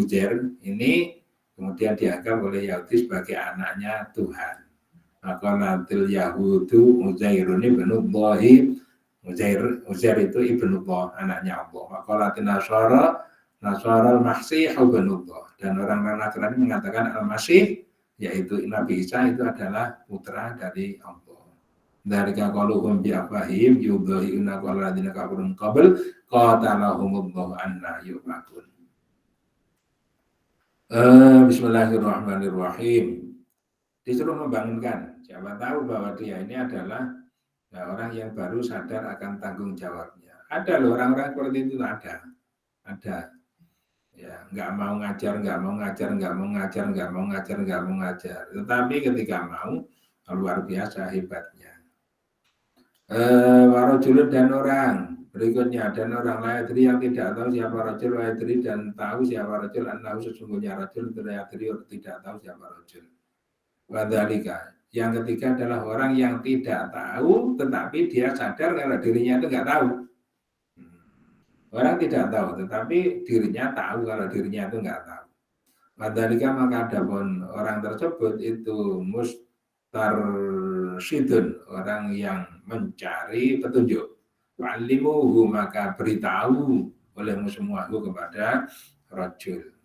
Uzair ini kemudian dianggap oleh Yahudi sebagai anaknya Tuhan. Maka natil Yahudu Uzairun ibnullahi, Uzair itu ibnullah, anaknya Allah. Maka latin Nasara al-Masih ibnullah. Dan orang-orang Nasrani mengatakan al-Masih, yaitu Nabi Isa itu adalah putra dari Allah. Dari qauluhum bi afahim yudhi'una qala ladina kafarun qabl qatalahumullahu anna yufakun. Bismillahirrahmanirrahim. Disuruh membangunkan. Siapa tahu bahwa dia ini adalah orang yang baru sadar akan tanggung jawabnya. Ada loh orang-orang seperti itu, ada. Ya, nggak mau ngajar. Tetapi ketika mau, luar biasa hebatnya. Warajulun dan orang berikutnya, dan orang layadri yang tidak tahu siapa rajul, layadri dan tahu siapa rajul, annahu sesungguhnya rajul, layadri tidak tahu siapa rajul. Wadhalika, yang ketiga adalah orang yang tidak tahu tetapi dia sadar kalau dirinya itu nggak tahu. Orang tidak tahu tetapi dirinya tahu kalau dirinya itu nggak tahu. Wadhalika, maka adapun orang tersebut itu mustarsyidun, orang yang mencari petunjuk. Wa'alimuhu, maka beritahu olehmu semua kepada rajul.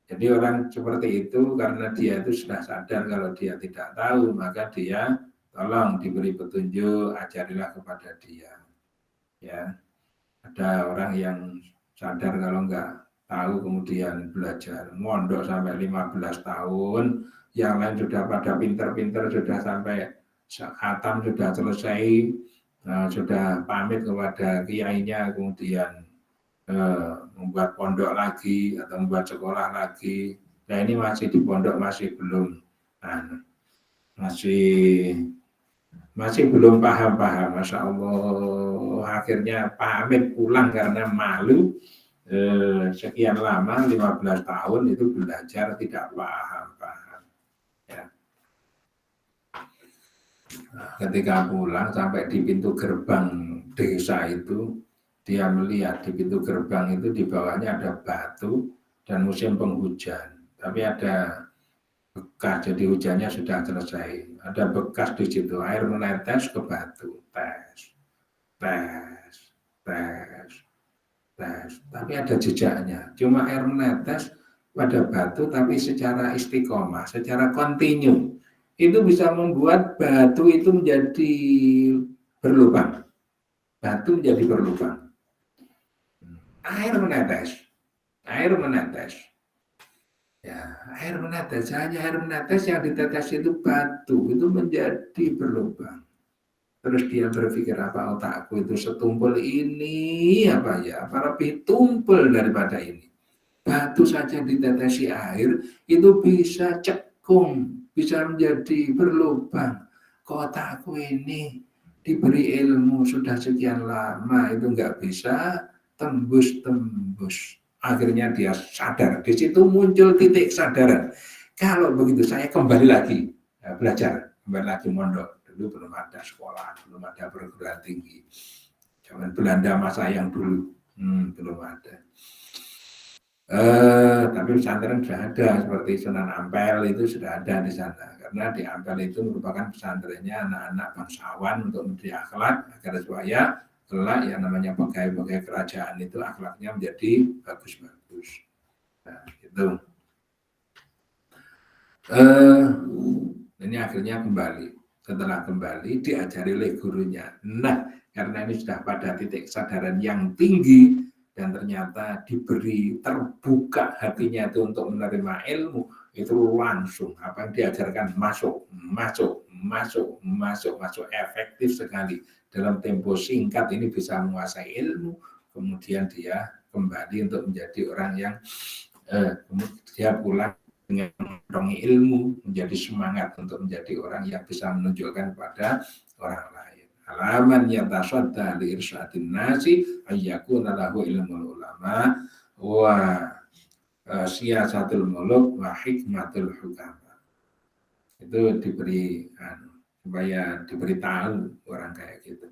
Jadi orang seperti itu karena dia itu sudah sadar kalau dia tidak tahu, maka dia tolong diberi petunjuk, ajarilah kepada dia. Ya, ada orang yang sadar kalau enggak tahu kemudian belajar, mondok sampai 15 tahun, yang lain sudah pada pinter-pinter, sudah sampai khatam, sudah selesai, sudah pamit kepada kiainya, kemudian membuat pondok lagi atau membuat sekolah lagi. Nah ini masih di pondok, masih belum belum paham. Masya Allah, akhirnya pamit pulang karena malu. Sekian lama 15 tahun itu belajar tidak paham. Ya. Ketika pulang sampai di pintu gerbang desa itu, dia melihat di pintu gerbang itu di bawahnya ada batu dan musim penghujan. Tapi ada bekas, jadi hujannya sudah selesai. Ada bekas di situ, air menetes ke batu. Tes. Tapi ada jejaknya. Cuma air menetes pada batu, tapi secara istiqomah, secara kontinu. Itu bisa membuat batu itu menjadi berlubang. Batu menjadi berlubang. Air menetes. Ya, air menetes. Hanya air menetes, yang ditetes itu batu, itu menjadi berlubang. Terus dia berpikir, apa otakku itu setumpul ini, apa lebih tumpul daripada ini. Batu saja ditetesi air, itu bisa cekung, bisa menjadi berlubang. Otakku ini diberi ilmu sudah sekian lama, itu nggak bisa tembus. Akhirnya dia sadar. Di situ muncul titik kesadaran. Kalau begitu saya kembali lagi belajar, kembali lagi mondok. Dulu belum ada sekolah, belum ada perguruan tinggi. Zaman Belanda masa yang dulu belum ada. Tapi pesantren sudah ada, seperti Sunan Ampel itu sudah ada di sana. Karena di Ampel itu merupakan pesantrennya anak-anak bangsawan untuk mendidik akhlak agar supaya kelak yang namanya pegawai kerajaan itu akhlaknya menjadi bagus-bagus. Nah, itu. Ini akhirnya kembali. setelah kembali diajari oleh gurunya. Nah, karena ini sudah pada titik kesadaran yang tinggi dan ternyata diberi terbuka hatinya itu untuk menerima ilmu, itu langsung apa yang diajarkan masuk efektif sekali. Dalam tempo singkat ini bisa menguasai ilmu, kemudian dia kembali untuk menjadi orang yang dia pulang dengan mendongi ilmu, menjadi semangat untuk menjadi orang yang bisa menunjukkan kepada orang lain. Alaman yatasadda li irsyadin nasi ayyakuna lahu ilmul ulama wa siyasatul muluk wa hikmatul hukama. Itu diberi supaya diberitahu orang kayak gitu.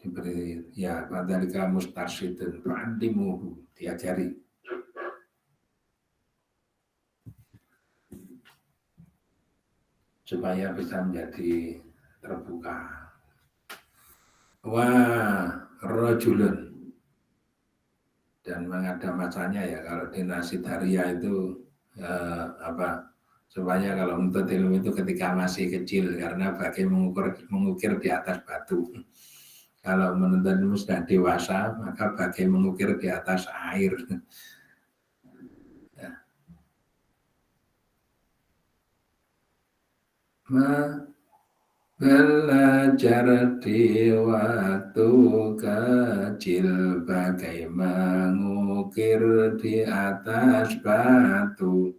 Diberi ya padalika mustarsyidun fa'andimuhu, diajari supaya bisa menjadi terbuka. Wah, rojulun, dan mengada masanya ya kalau di Nasidaria itu supaya kalau menuntut ilmu itu ketika masih kecil, karena bagai mengukir di atas batu. Kalau menuntut ilmu sudah dewasa, maka bagai mengukir di atas air. Ya. Belajar di waktu kecil bagai mengukir di atas batu.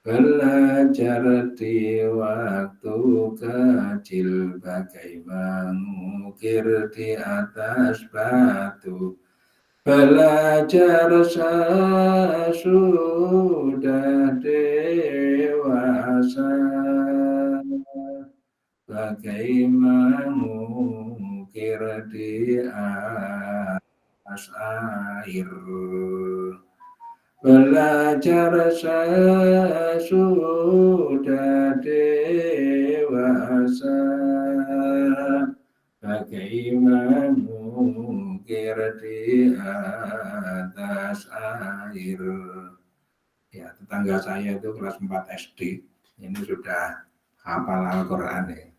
Belajar di waktu kecil bagai mengukir di atas batu. Belajar sesudah dewasa bagai mengukir di atas air. Belajar sesudah dewasa bagai mengukir di atas air. Ya, tetangga saya itu kelas 4 SD, ini sudah hafal Al-Quran ya.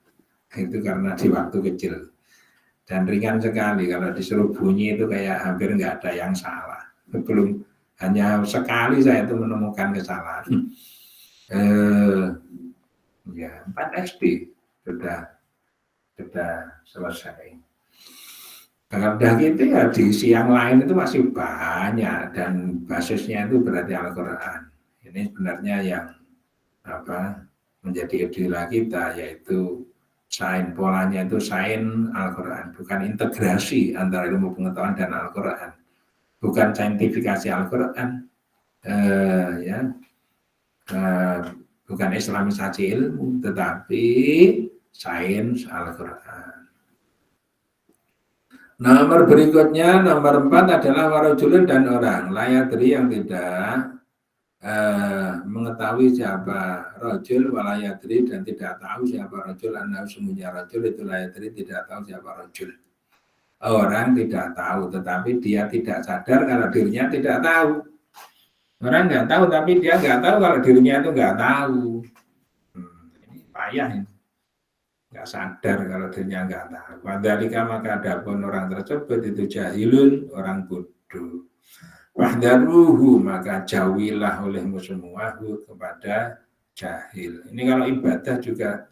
Itu karena di waktu kecil. Dan ringan sekali, kalau disuruh bunyi itu kayak hampir nggak ada yang salah. Belum, hanya sekali saya itu menemukan kesalahan. Ya 4 SD sudah selesai. Kalau udah gitu ya di siang lain itu masih banyak, dan basisnya itu berarti Al-Quran. Ini sebenarnya yang menjadi idola kita, yaitu polanya itu sains Al-Quran, bukan integrasi antara ilmu pengetahuan dan Al-Quran, bukan saintifikasi Al-Quran, bukan islamisasi ilmu, tetapi sains Al-Quran. Nomor berikutnya, nomor 4 adalah warajulun, dan orang layadri yang tidak mengetahui siapa rajul, walayadri, dan tidak tahu siapa rajul, annahu sungguhnya rajul itu layadri, tidak tahu siapa rajul. Orang tidak tahu, tetapi dia tidak sadar kalau dirinya tidak tahu. Orang nggak tahu, tapi dia nggak tahu kalau dirinya itu nggak tahu. Ini payah ini. Nggak sadar kalau dirinya nggak tahu. Wadhalika, maka adapun orang tersebut itu jahilun, orang bodoh. Wahdaruhu, maka jauhilah olehmu semua kepada jahil. Ini kalau ibadah juga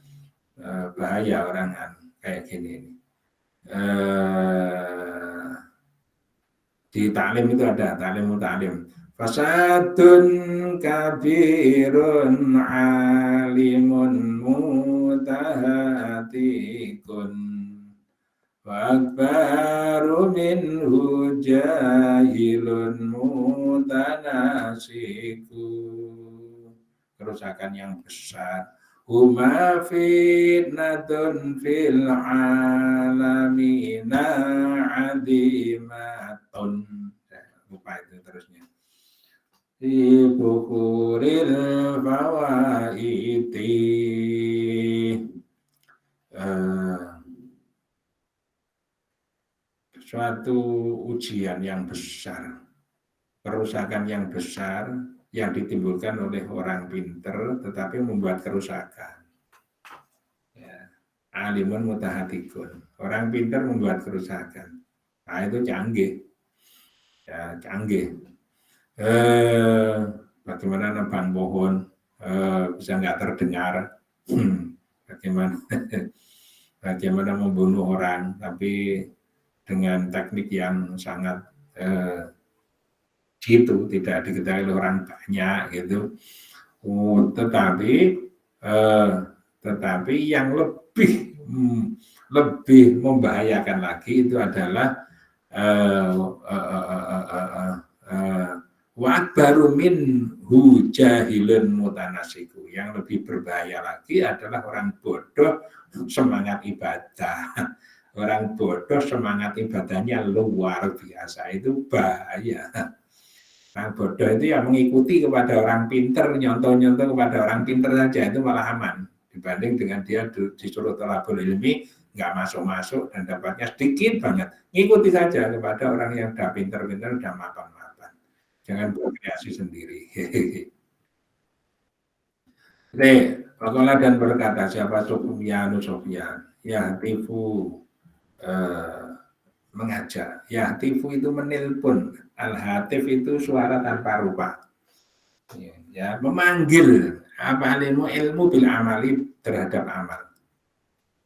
bahaya orang kayak gini. Di taklim itu ada taklim. Fasadun kabirun alimun mutahatikun Wakbaru minhu jahilun mutanasiku. Kerusakan yang besar. Huma fitnatun fil alamina adimatun. Lupa itu terusnya. Di bukuril fawaiti. Suatu ujian yang besar, kerusakan yang besar yang ditimbulkan oleh orang pinter tetapi membuat kerusakan. Ya. Alimun mutahatikun. Orang pinter membuat kerusakan. Nah, itu canggih. Ya, canggih. Bagaimana nebang pohon bisa nggak terdengar? Bagaimana bagaimana membunuh orang tapi dengan teknik yang sangat gitu, tidak diketahui oleh orang banyak gitu. Tetapi yang lebih membahayakan lagi itu adalah wa baru min hujahilun mutanasiku. Yang lebih berbahaya lagi adalah orang bodoh semangat ibadah. Orang bodoh semangat ibadahnya luar biasa, itu bahaya. Orang bodoh itu yang mengikuti kepada orang pinter, nyontoh-nyontoh kepada orang pinter saja, itu malah aman dibanding dengan dia disuruh thalabul ilmi nggak masuk-masuk dan dapatnya sedikit banget. Ngikuti saja kepada orang yang udah pinter-pinter, udah mapan-mapan. Jangan berkreasi sendiri. Pakola dan berkata, siapa Sufyan, ya tifu mengajak. Ya tifu itu menelpon. Al-hatif itu suara tanpa rupa. Ya, memanggil apa ilmu bil amali terhadap amal.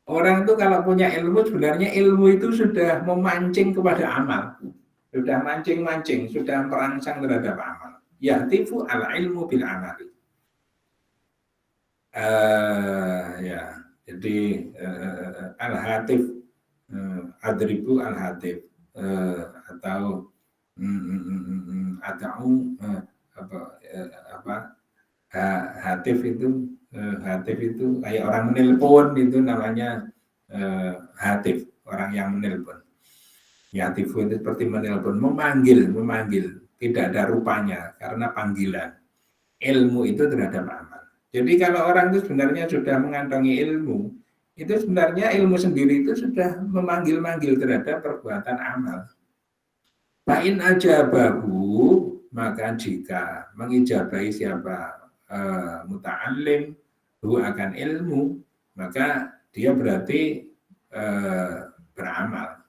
Orang itu kalau punya ilmu, sebenarnya ilmu itu sudah memancing kepada amal. Sudah mancing-mancing, sudah merangsang terhadap amal. Ya tifu al ilmu bil amali. Ya, jadi al-hatif adribu al-hatif atau hatif itu kayak orang menelpon, itu namanya hatif, orang yang menelpon. Ya, tifu itu seperti menelpon, memanggil, tidak ada rupanya karena panggilan. Ilmu itu terhadap amal. Jadi kalau orang itu sebenarnya sudah mengantongi ilmu, itu sebenarnya ilmu sendiri itu sudah memanggil-manggil terhadap perbuatan amal. Fa'in ajabahu, maka jika mengijabahi siapa muta'alim hu akan ilmu, maka dia berarti beramal.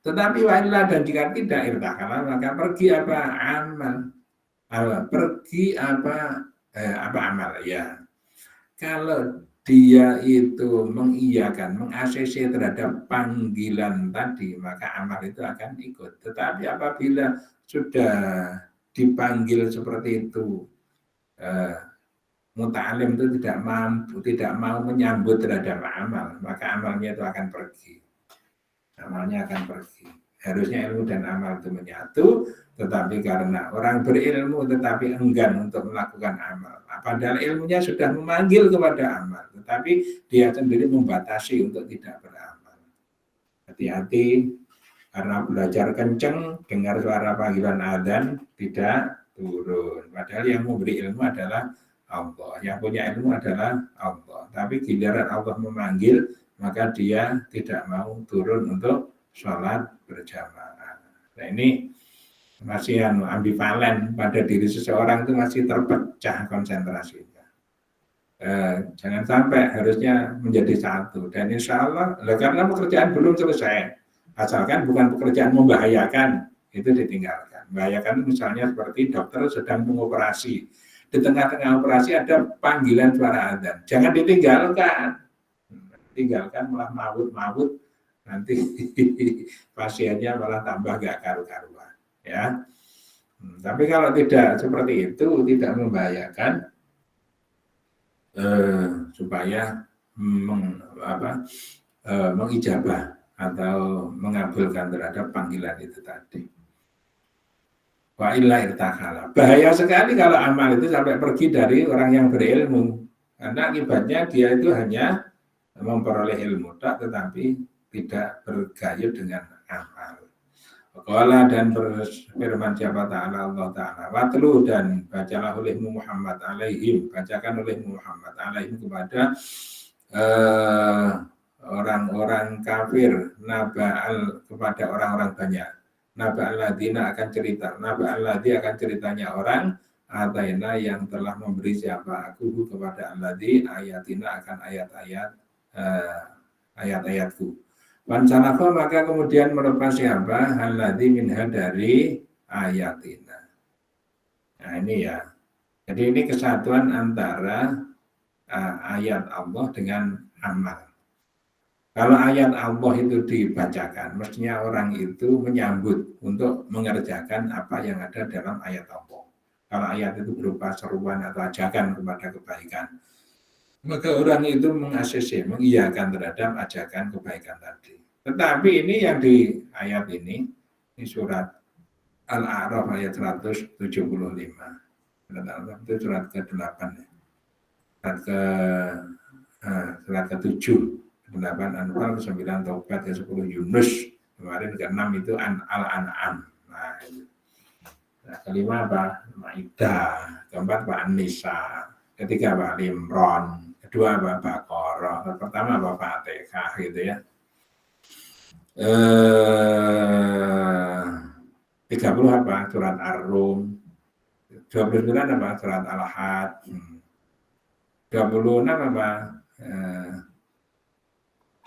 Tetapi wa'illah, dan jika tidak irtakala, maka pergi apa amal. Pergi apa amal ya. Kalau dia itu mengiyakan, meng-ACC terhadap panggilan tadi, maka amal itu akan ikut. Tetapi apabila sudah dipanggil seperti itu, muta'alim itu tidak mau menyambut terhadap amal, maka amalnya itu akan pergi. Amalnya akan pergi. Harusnya ilmu dan amal itu menyatu, tetapi karena orang berilmu tetapi enggan untuk melakukan amal. Padahal ilmunya sudah memanggil kepada amal, tetapi dia sendiri membatasi untuk tidak beramal. Hati-hati, karena belajar kenceng, dengar suara panggilan adzan tidak turun. Padahal yang memberi ilmu adalah Allah, yang punya ilmu adalah Allah. Tapi giliran Allah memanggil, maka dia tidak mau turun untuk sholat berjamaah. Nah ini masih ambivalen, pada diri seseorang itu masih terpecah konsentrasinya. Jangan sampai, harusnya menjadi satu. Dan insya Allah, karena pekerjaan belum selesai, asalkan bukan pekerjaan membahayakan, itu ditinggalkan. Membahayakan misalnya seperti dokter sedang mengoperasi, di tengah-tengah operasi ada panggilan suara adzan, jangan ditinggalkan. Tinggalkan malah mabut, nanti pasiennya malah tambah gak karu-karuan ya. Tapi kalau tidak seperti itu, tidak membahayakan, supaya mengijabah atau mengabulkan terhadap panggilan itu tadi. Wa illa irtakhala. Bahaya sekali kalau amal itu sampai pergi dari orang yang berilmu, karena akibatnya dia itu hanya memperoleh ilmu tak, tetapi tidak bergayut dengan amal. Qala, dan berfirman siapa ta'ala Allah ta'ala, watlu, dan bacalah olehmu Muhammad alaihim, bacakan olehmu Muhammad alaihim kepada orang-orang kafir, naba'al, kepada orang-orang banyak. Naba'al ladina akan cerita, naba'al ladi akan ceritanya orang ataina yang telah memberi siapa aku kepada alladzi ayatina akan ayat-ayatku. Wansalako maka kemudian melepas siapa alladzi minha dari ayatina. Nah ini ya. Jadi ini kesatuan antara ayat Allah dengan amal. Kalau ayat Allah itu dibacakan, mestinya orang itu menyambut untuk mengerjakan apa yang ada dalam ayat Allah. Kalau ayat itu berupa seruan atau ajakan kepada kebaikan, maka orang itu mengiyakan terhadap ajakan kebaikan tadi. Tetapi ini yang di ayat ini surat Al-A'raf ayat 175. Surat Al-A'raf itu surat ke-8 ya. Surat ke-7, 8 Anfal, 9 Taubat, 10 Yunus, kemarin ke-6 itu Al-An'am. Nah, itu. Nah, kelima apa? Maidah, keempat Pak An-Nisa, ketiga Pak Imran, kedua apa? Baqarah, pertama apa? Fatihah gitu ya. 30 apa? Surat Ar-Rum. 29 apa? Surat Al-Had. 26 apa?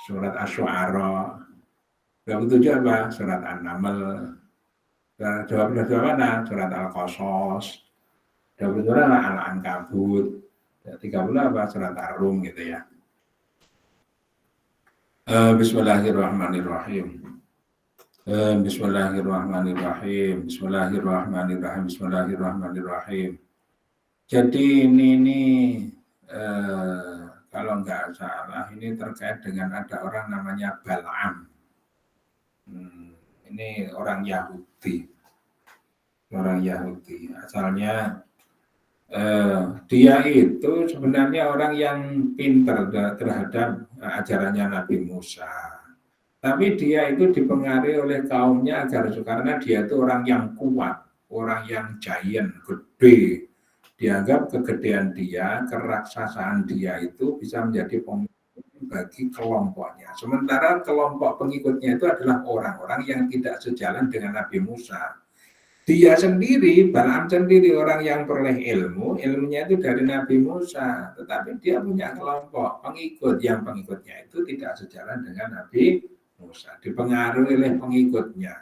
Surat Asy-Syu'ara. 27 apa? Surat An-Naml. 22 mana? Surat Al-Qasas. 22 Al-Ankabut. 30 apa? Surat Ar-Rum gitu ya. Bismillahirrahmanirrahim. Bismillahirrahmanirrahim. Bismillahirrahmanirrahim. Bismillahirrahmanirrahim. Jadi ini kalau nggak salah ini terkait dengan ada orang namanya Bal'am. Ini orang Yahudi. Orang Yahudi. Asalnya dia itu sebenarnya orang yang pintar terhadap ajarannya Nabi Musa. Tapi dia itu dipengaruhi oleh kaumnya karena dia itu orang yang kuat, orang yang giant, gede. Dianggap kegedean dia, keraksasaan dia itu bisa menjadi pemimpin bagi kelompoknya. Sementara kelompok pengikutnya itu adalah orang-orang yang tidak sejalan dengan Nabi Musa. Dia sendiri, Balaam sendiri orang yang peroleh ilmunya itu dari Nabi Musa. Tetapi dia punya kelompok pengikut, yang pengikutnya itu tidak sejalan dengan Nabi Musa. Dipengaruhi oleh pengikutnya.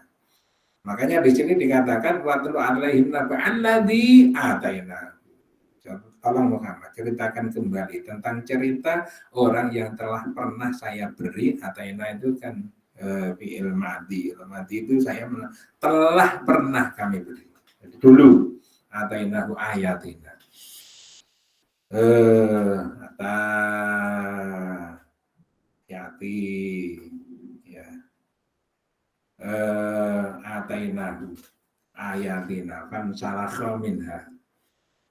Makanya di sini dikatakan watlu alaihim naba'alladzi ataina. Tolong Muhammad ceritakan kembali tentang cerita orang yang telah pernah saya beri. Ataina itu kan fi'il madhi. Madhi itu saya telah pernah kami beri. Jadi dulu atainahu ayatina. Yati ya. Atainahu ayatina kan salah minha.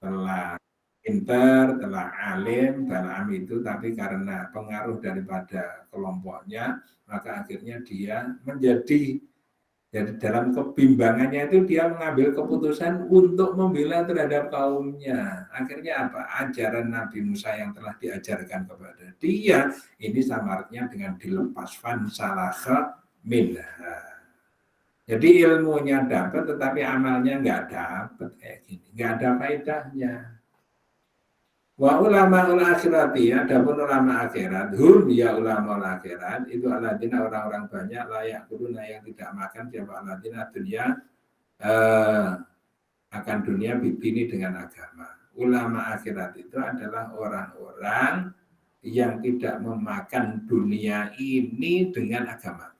Telah pintar, telah alim, Balaam itu, tapi karena pengaruh daripada kelompoknya, maka akhirnya dia menjadi dalam kebimbangannya itu dia mengambil keputusan untuk membela terhadap kaumnya. Akhirnya apa? Ajaran Nabi Musa yang telah diajarkan kepada dia ini sama artinya dengan dilepas fansalakha minha. Jadi ilmunya dapat tetapi amalnya nggak dapat kayak gini, nggak ada faedahnya. Wa ulama ul akhirati, adapun ulama akhirat, ya ulama ul akhirat itu alladzina orang-orang banyak layak guruna yang tidak makan siapa alladzina dunia akan dunia bidini dengan agama. Ulama akhirat itu adalah orang-orang yang tidak memakan dunia ini dengan agama.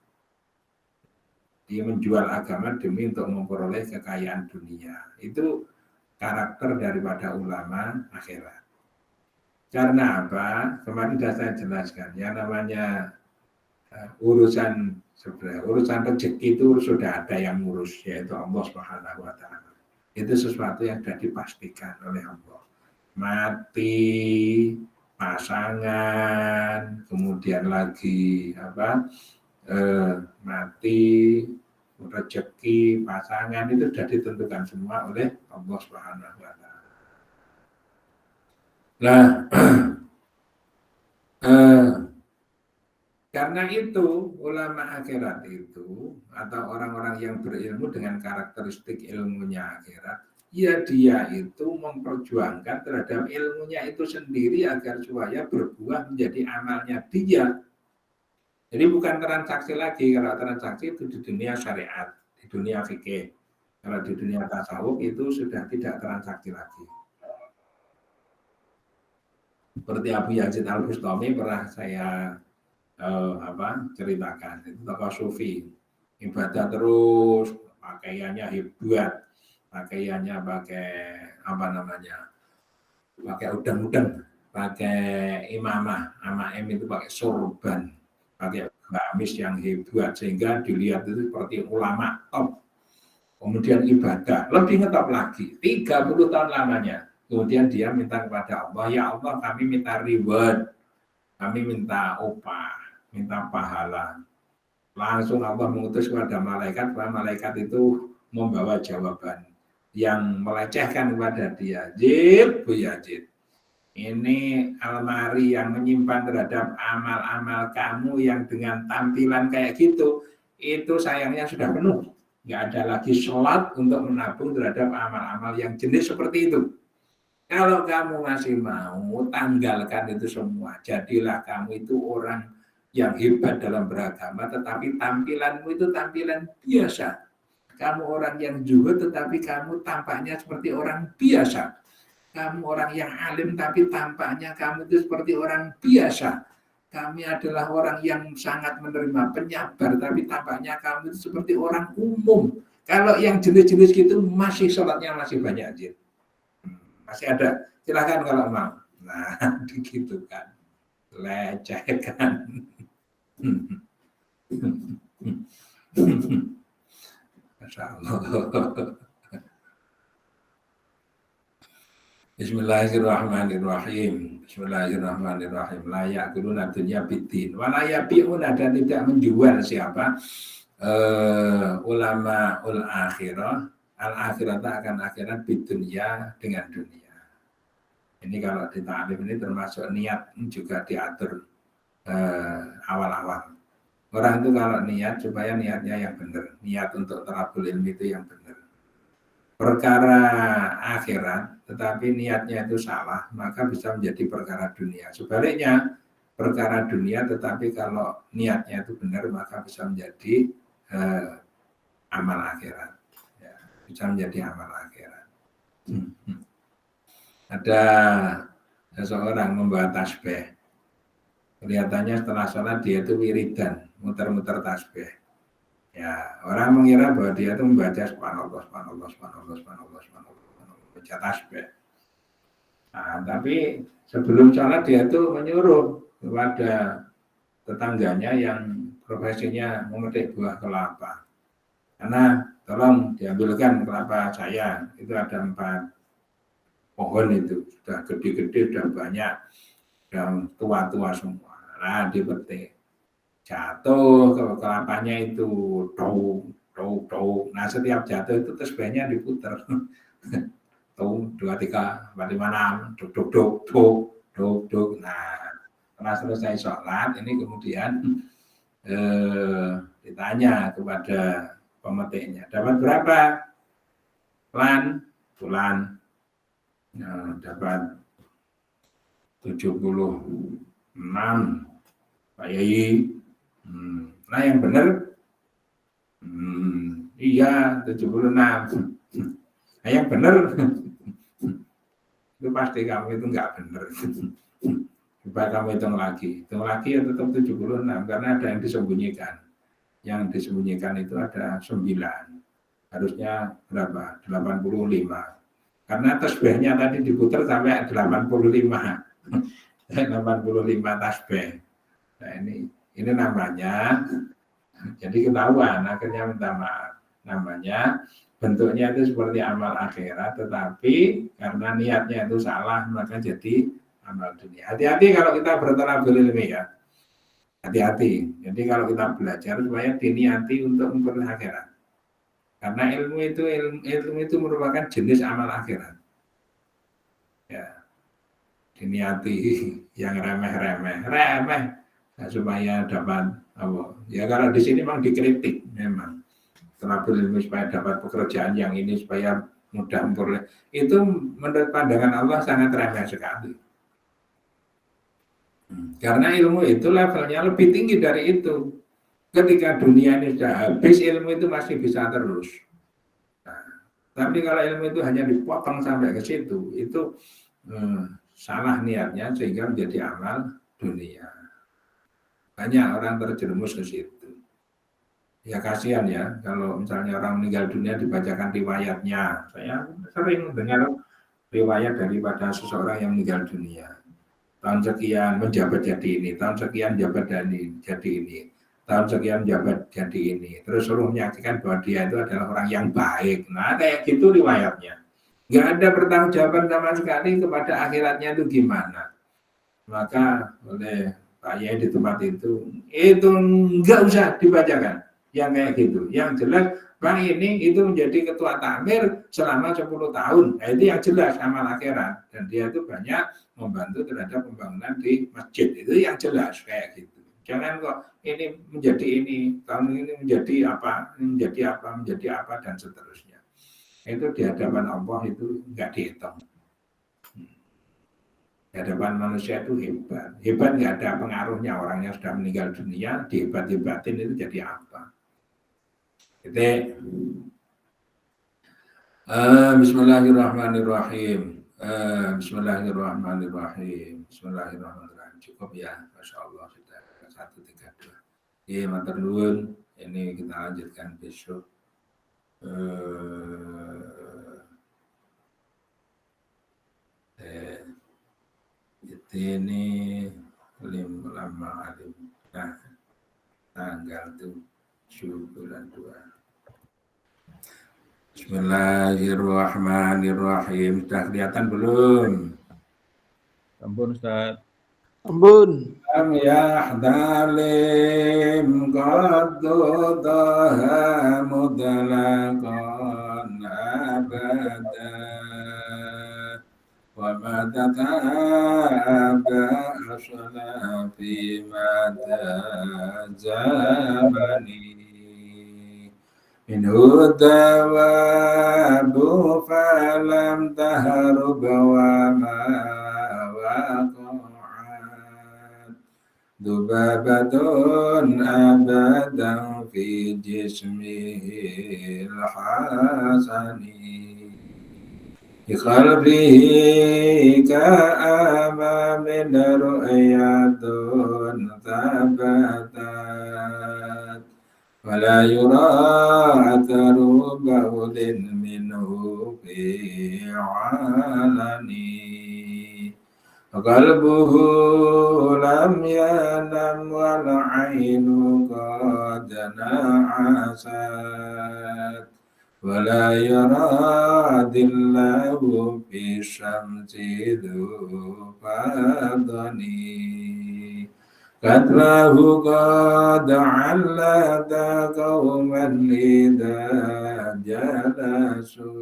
Dia menjual agama demi untuk memperoleh kekayaan dunia. Itu karakter daripada ulama akhirat. Karena apa? Kemarin sudah saya jelaskan, yang namanya urusan rezeki itu sudah ada yang ngurus, yaitu Allah Subhanahu wa taala. Itu sesuatu yang sudah dipastikan oleh Allah. Mati, pasangan, kemudian lagi mati, rezeki, pasangan itu sudah ditentukan semua oleh Allah Subhanahu wa taala. Nah, karena itu ulama akhirat itu atau orang-orang yang berilmu dengan karakteristik ilmunya akhirat ya dia itu memperjuangkan terhadap ilmunya itu sendiri agar supaya berbuah menjadi amalnya dia. Jadi bukan transaksi lagi. Kalau transaksi itu di dunia syariat, di dunia fikih. Kalau di dunia tasawuf itu sudah tidak transaksi lagi. Seperti Abu Yazid Al-Bustami pernah saya ceritakan, itu tokoh sufi, ibadah terus, pakaiannya hebat, pakaiannya pakai pakai udang-udang, pakai imamah, itu pakai sorban, pakai gamis yang hebat sehingga dilihat itu seperti ulama top. Kemudian ibadah lebih ngetop lagi, 30 tahun lamanya. Kemudian dia minta kepada Allah, ya Allah kami minta reward, kami minta upah, minta pahala. Langsung Allah mengutus kepada malaikat, bahwa malaikat itu membawa jawaban yang melecehkan kepada dia. Jib, Bu Yazid, ini almari yang menyimpan terhadap amal-amal kamu yang dengan tampilan kayak gitu, itu sayangnya sudah penuh. Nggak ada lagi sholat untuk menabung terhadap amal-amal yang jenis seperti itu. Kalau kamu masih mau, tanggalkan itu semua. Jadilah kamu itu orang yang hebat dalam beragama, tetapi tampilanmu itu tampilan biasa. Kamu orang yang zuhud, tetapi kamu tampaknya seperti orang biasa. Kamu orang yang alim, tapi tampaknya kamu itu seperti orang biasa. Kami adalah orang yang sangat menerima, penyabar, tapi tampaknya kamu itu seperti orang umum. Kalau yang jenis-jenis gitu masih sholatnya masih banyak aja. Masih ada, silahkan kalau mau. Nah, gitu kan, lecehkan. Masya Allah. Bismillahirrahmanirrahim. Bismillahirrahmanirrahim. La ya'kuluna dunya biddin. Wa la yabi'una, dan tidak menjual siapa ulama ul akhirah. Al-akhirat akan akhirat bidunya dengan dunia. Ini kalau di ta'lim ini termasuk niat juga diatur awal-awal. Orang itu kalau niat supaya niatnya yang benar, niat untuk talabul ilmi itu yang benar. Perkara akhirat tetapi niatnya itu salah, maka bisa menjadi perkara dunia. Sebaliknya, perkara dunia tetapi kalau niatnya itu benar, maka bisa menjadi amal akhirat. Bisa menjadi amal akhirat. Ada seseorang membawa tasbih. Kelihatannya setelah sholat dia itu wiridan, muter-muter tasbih. Ya, orang mengira bahwa dia itu membaca subhanallah, subhanallah, subhanallah, subhanallah, subhanallah, baca tasbih. Nah, tapi sebelum sholat dia itu menyuruh kepada tetangganya yang profesinya memetik buah kelapa. Karena tolong diambilkan kelapa saya, itu ada 4 pohon itu, sudah gede-gede, sudah banyak, sudah tua-tua semua. Nah, dipetik. Jatuh ke kelapanya itu, nah setiap jatuh itu tasbihnya diputer. 1, 2, 3, 4, 5, 6, duk. Nah, setelah selesai sholat, ini kemudian ditanya kepada pemetiknya, dapat berapa? Bulan. Nah, dapat 76, Pak Yai. Nah yang benar, iya 76. Nah yang benar, itu pasti kamu itu nggak benar. Coba kamu hitung lagi ya tetap 76, karena ada yang disembunyikan. Yang disembunyikan itu ada 9. Harusnya berapa? 85. Karena tasbihnya tadi diputar sampai 85. 85 tasbih. Nah ini namanya, jadi ketahuan, akhirnya minta maaf. Namanya bentuknya itu seperti amal akhirat, tetapi karena niatnya itu salah, maka jadi amal dunia. Hati-hati kalau kita bertalabul ilmi ya. Hati-hati. Jadi kalau kita belajar supaya diniati untuk memperoleh akhirat. Karena ilmu itu merupakan jenis amal akhirat. Ya. Diniati yang remeh nah, supaya dapat apa? Ya kalau di sini memang dikritik memang. Talabul ilmi supaya dapat pekerjaan yang ini, supaya mudah memperoleh. Itu menurut pandangan Allah sangat remeh sekali. Karena ilmu itu levelnya lebih tinggi dari itu. Ketika dunia ini sudah habis, ilmu itu masih bisa terus. Nah, tapi kalau ilmu itu hanya dipotong sampai ke situ, itu salah niatnya sehingga menjadi amal dunia. Banyak orang terjerumus ke situ. Ya kasihan ya, kalau misalnya orang meninggal dunia dibacakan riwayatnya. Saya sering dengar riwayat daripada seseorang yang meninggal dunia. Tahun sekian menjabat jadi ini, tahun sekian menjabat jadi ini, tahun sekian menjabat jadi ini. Terus suruh menyaksikan bahwa dia itu adalah orang yang baik. Nah kayak gitu riwayatnya. Nggak ada pertanggungjawaban sama sekali kepada akhiratnya itu gimana. Maka oleh Pak Yai di tempat itu nggak usah dibacakan yang kayak gitu. Yang jelas Pak ini itu menjadi ketua takmir selama 10 tahun. Nah, itu yang jelas amal akhirat. Dan dia itu banyak membantu terhadap pembangunan di masjid. Itu yang jelas kayak gitu. Jangan kok ini menjadi ini, tahun ini menjadi apa, dan seterusnya. Itu di hadapan Allah itu nggak dihitung. Di hadapan manusia itu hebat. Hebat nggak ada pengaruhnya, orang yang sudah meninggal dunia, dihebat-hebatin itu jadi apa? Jadi, Bismillahirrahmanirrahim. Bismillahirrahmanirrahim. Bismillahirrahmanirrahim. Cukup ya, Masya Allah sudah 132. Iya, matur nuwun. Ini kita lanjutkan besok. Ini lama alim. Nah, tanggal 7 bulan 2. Bismillahirrahmanirrahim. Sudah kelihatan belum? Ampun Ustaz. Ampun. Lam yahdalim qaddu daha mudlaqan abada wa ma tataba asla fi mata zamani minhu dawabu falam taharub wa ma waqa'at dubabatun abadan fi jismihil hasani ikhalbihi ka'ama min ru'yatun tabatat wala yura atharu ba'udin minhu fi alani qalbuhu lam yanam wal ainu qad na'asat wala yura dillahu fi syamsi dhufadani Katlahu qad allada qawman idha jalasu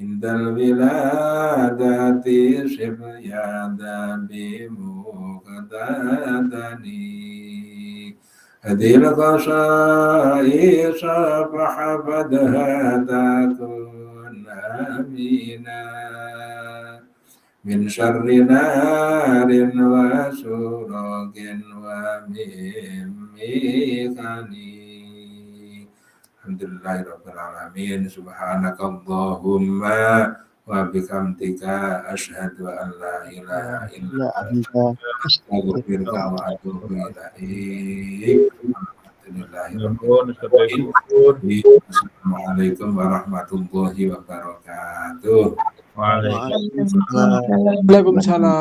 indal wiladati shibyada bimuqtadani hadil qasai sabahafadha takun amina min syarri narin wa surogin wa mimikani alhamdulillahirabbil alamin subhanakallahumma wa bihamdika asyhadu an la ilaha illa anta astaghfiruka wa atubu ilaik. Assalamualaikum warahmatullahi wabarakatuh. Waalaikumsalam. Waalaikumsalam.